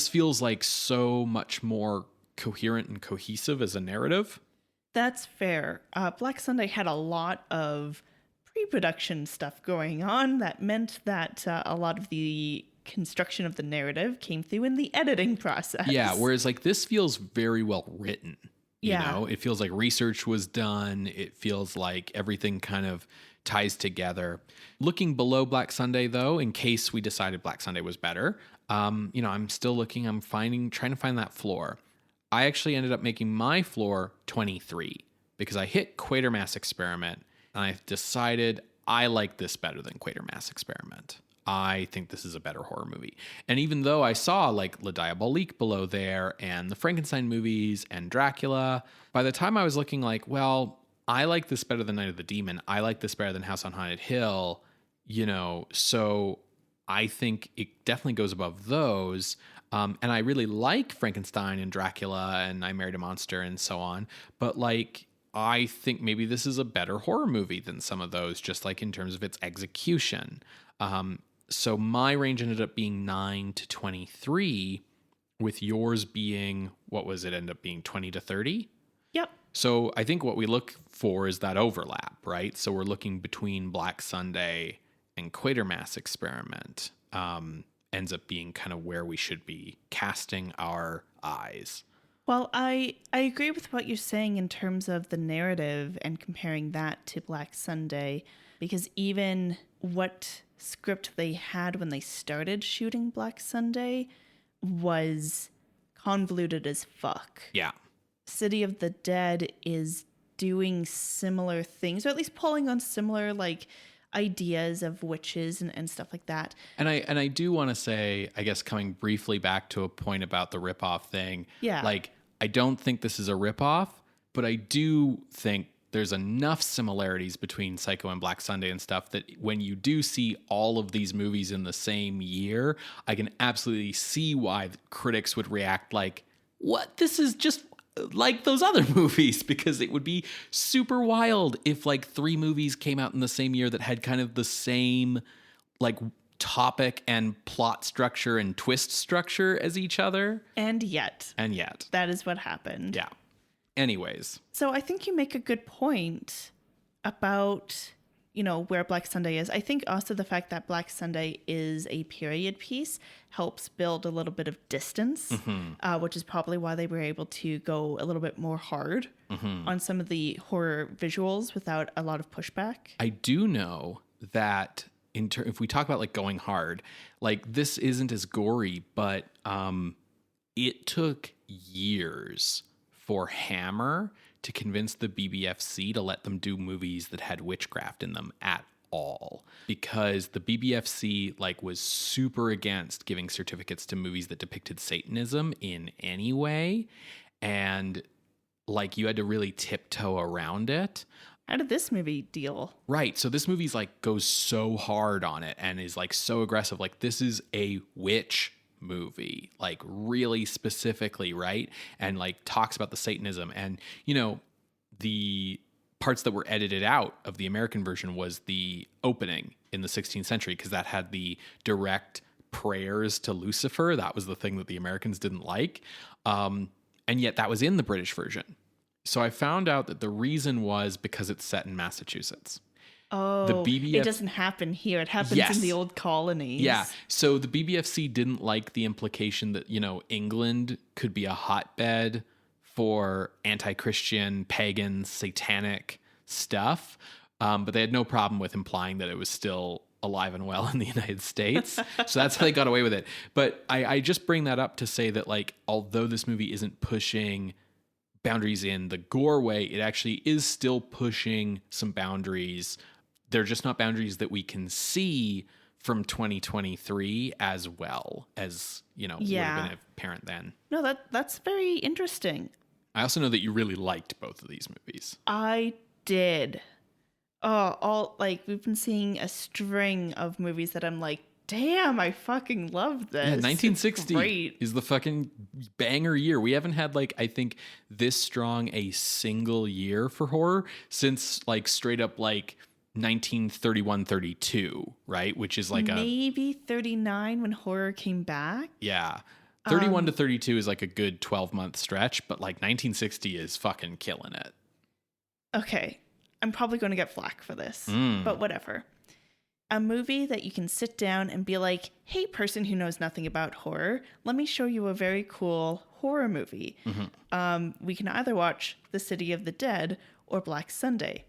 feels like so much more coherent and cohesive as a narrative. That's fair. Black Sunday had a lot of pre-production stuff going on that meant that a lot of the construction of the narrative came through in the editing process. Yeah, whereas like this feels very well written. It feels like research was done. It feels like everything kind of ties together. Looking below Black Sunday, though, in case we decided Black Sunday was better, I'm still looking. Trying to find that floor. I actually ended up making my floor 23 because I hit Quatermass Experiment and I decided I like this better than Quatermass Experiment. I think this is a better horror movie. And even though I saw like Le Diabolique below there and the Frankenstein movies and Dracula, by the time I was looking like, well, I like this better than Night of the Demon. I like this better than House on Haunted Hill, so I think it definitely goes above those. And I really like Frankenstein and Dracula and I Married a Monster and so on. But like, I think maybe this is a better horror movie than some of those, just like in terms of its execution. So my range ended up being 9 to 23, with yours being, what was it end up being, 20 to 30? Yep. So I think what we look for is that overlap, right? So we're looking between Black Sunday and Quatermass Experiment. Ends up being kind of where we should be casting our eyes. Well, I agree with what you're saying in terms of the narrative and comparing that to Black Sunday, because even what script they had when they started shooting Black Sunday was convoluted as fuck. Yeah. City of the Dead is doing similar things, or at least pulling on similar like ideas of witches and stuff like that. And I do want to say, I guess coming briefly back to a point about the ripoff thing. Yeah. Like, I don't think this is a ripoff, but I do think there's enough similarities between Psycho and Black Sunday and stuff that when you do see all of these movies in the same year, I can absolutely see why critics would react like, what? This is just like those other movies, because it would be super wild if like 3 movies came out in the same year that had kind of the same like topic and plot structure and twist structure as each other. And yet. That is what happened. Yeah. Anyways. So I think you make a good point about, where Black Sunday is. I think also the fact that Black Sunday is a period piece helps build a little bit of distance, which is probably why they were able to go a little bit more hard on some of the horror visuals without a lot of pushback. I do know that if we talk about like going hard, like this isn't as gory, but it took years for Hammer to convince the BBFC to let them do movies that had witchcraft in them at all, because the BBFC like was super against giving certificates to movies that depicted Satanism in any way, and like you had to really tiptoe around it. How did this movie deal? Right. So this movie's like goes so hard on it and is like so aggressive. Like this is a witch movie, like really specifically, right? And like talks about the Satanism, and the parts that were edited out of the American version was the opening in the 16th century, because that had the direct prayers to Lucifer. That was the thing that the Americans didn't like, and yet that was in the British version. So I found out that the reason was because it's set in Massachusetts. Oh, it doesn't happen here. It happens in the old colonies. Yeah. So the BBFC didn't like the implication that, England could be a hotbed for anti-Christian, pagan, satanic stuff. But they had no problem with implying that it was still alive and well in the United States. So that's how they got away with it. But I just bring that up to say that, like, although this movie isn't pushing boundaries in the gore way, it actually is still pushing some boundaries. They're just not boundaries that we can see from 2023 as well as, would have been apparent then. No, that's very interesting. I also know that you really liked both of these movies. I did. We've been seeing a string of movies that I'm like, damn, I fucking love this. Yeah, 1960 is the fucking banger year. We haven't had, like, I think this strong a single year for horror since, like, straight up, like, 1931-32, right? Which is like maybe 39 when horror came back. Yeah. 31 to 32 is like a good 12-month stretch, but like 1960 is fucking killing it. Okay. I'm probably going to get flack for this, but whatever. A movie that you can sit down and be like, hey, person who knows nothing about horror, let me show you a very cool horror movie. We can either watch The City of the Dead or Black Sunday.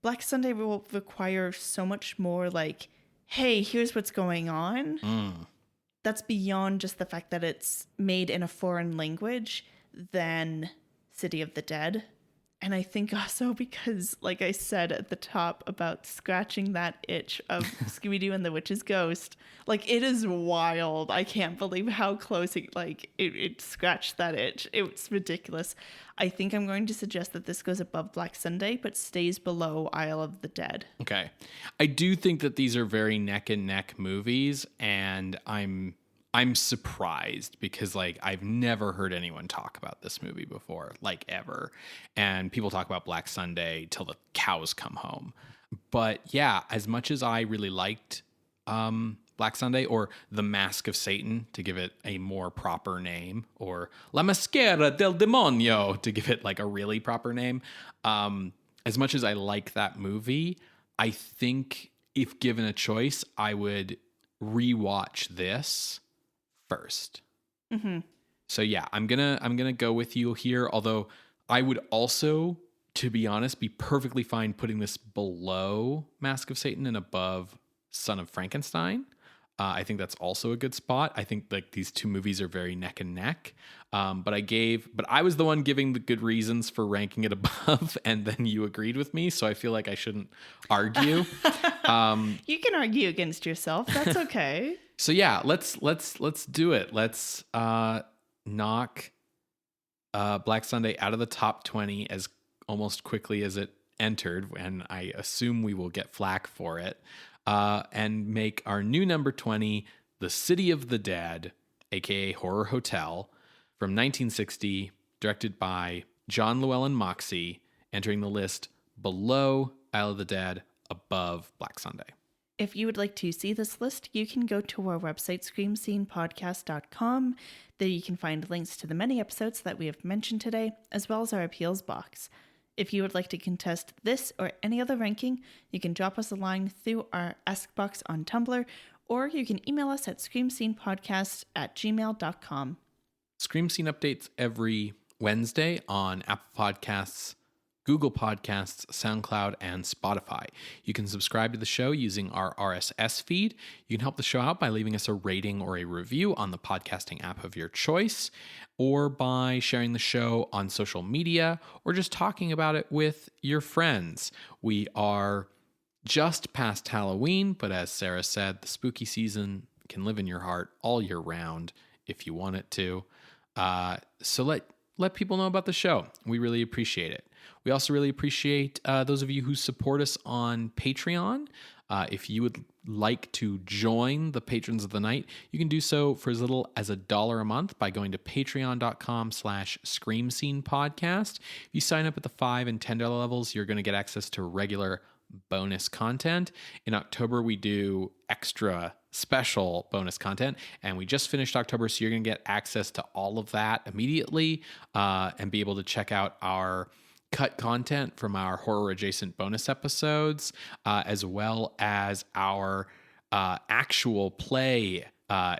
Black Sunday will require so much more like, hey, here's what's going on. That's beyond just the fact that it's made in a foreign language than City of the Dead. And I think also because, like I said at the top about scratching that itch of Scooby-Doo and the Witch's Ghost, like, it is wild. I can't believe how close it scratched that itch. It's ridiculous. I think I'm going to suggest that this goes above Black Sunday, but stays below Isle of the Dead. Okay. I do think that these are very neck and neck movies, and I'm surprised because, like, I've never heard anyone talk about this movie before, like, ever. And people talk about Black Sunday till the cows come home. But yeah, as much as I really liked Black Sunday, or The Mask of Satan, to give it a more proper name, or La Maschera del Demonio, to give it like a really proper name, as much as I like that movie, I think if given a choice, I would rewatch this first. So yeah, I'm gonna go with you here. Although I would also, to be honest, be perfectly fine putting this below Mask of Satan and above Son of Frankenstein. I think that's also a good spot. I think like these two movies are very neck and neck. But I was the one giving the good reasons for ranking it above, and then you agreed with me. So I feel like I shouldn't argue. You can argue against yourself. That's okay. So yeah, let's do it. Let's knock Black Sunday out of the top 20 as almost quickly as it entered, and I assume we will get flack for it. And make our new number 20, The City of the Dead, aka Horror Hotel, from 1960, directed by John Llewellyn Moxey, entering the list below Isle of the Dead, above Black Sunday. If you would like to see this list, you can go to our website, screamscenepodcast.com. There you can find links to the many episodes that we have mentioned today, as well as our appeals box. If you would like to contest this or any other ranking, you can drop us a line through our Ask box on Tumblr, or you can email us at screamscenepodcast@gmail.com. Scream Scene updates every Wednesday on Apple Podcasts, Google Podcasts, SoundCloud, and Spotify. You can subscribe to the show using our RSS feed. You can help the show out by leaving us a rating or a review on the podcasting app of your choice, or by sharing the show on social media, or just talking about it with your friends. We are just past Halloween, but as Sarah said, the spooky season can live in your heart all year round if you want it to. So let people know about the show. We really appreciate it. We also really appreciate those of you who support us on Patreon. If you would like to join the Patrons of the Night, you can do so for as little as $1 a month by going to patreon.com/screamscenepodcast. If you sign up at the $5 and $10 levels, you're going to get access to regular bonus content. In October, we do extra special bonus content, and we just finished October, so you're going to get access to all of that immediately and be able to check out our cut content from our horror adjacent bonus episodes, as well as our actual play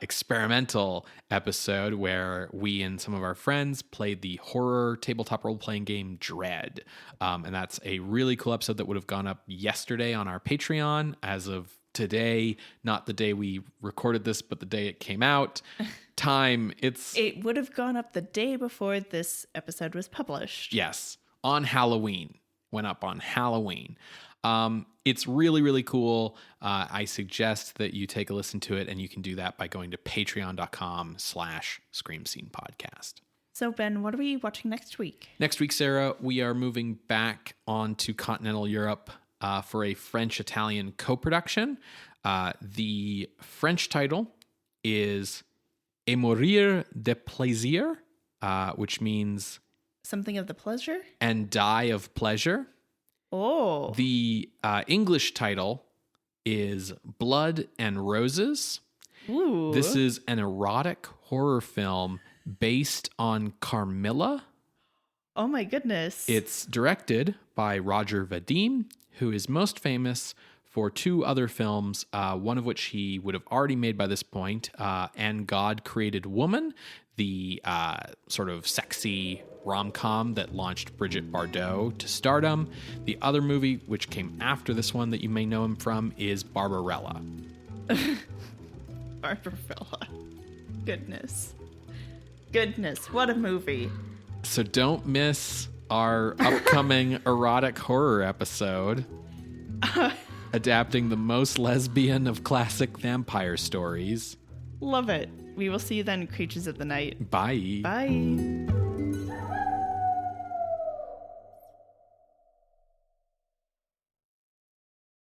experimental episode where we and some of our friends played the horror tabletop role-playing game Dread. And that's a really cool episode that would have gone up yesterday on our Patreon as of today, not the day we recorded this, but the day it came out. It would have gone up the day before this episode was published. Yes. On Halloween. Went up on Halloween. It's really, really cool. I suggest that you take a listen to it, and you can do that by going to patreon.com/screamscenepodcast. So, Ben, what are we watching next week? Next week, Sarah, we are moving back onto continental Europe for a French-Italian co-production. The French title is Et mourir de plaisir, which means something of the pleasure? And die of pleasure. Oh. The English title is Blood and Roses. Ooh. This is an erotic horror film based on Carmilla. Oh my goodness. It's directed by Roger Vadim, who is most famous for two other films, one of which he would have already made by this point, And God Created Woman, the sort of sexy rom-com that launched Bridget Bardot to stardom. The other movie, which came after this one that you may know him from, is Barbarella. Barbarella. Goodness, what a movie. So don't miss our upcoming erotic horror episode, adapting the most lesbian of classic vampire stories. Love it. We will see you then, Creatures of the Night. Bye. Bye.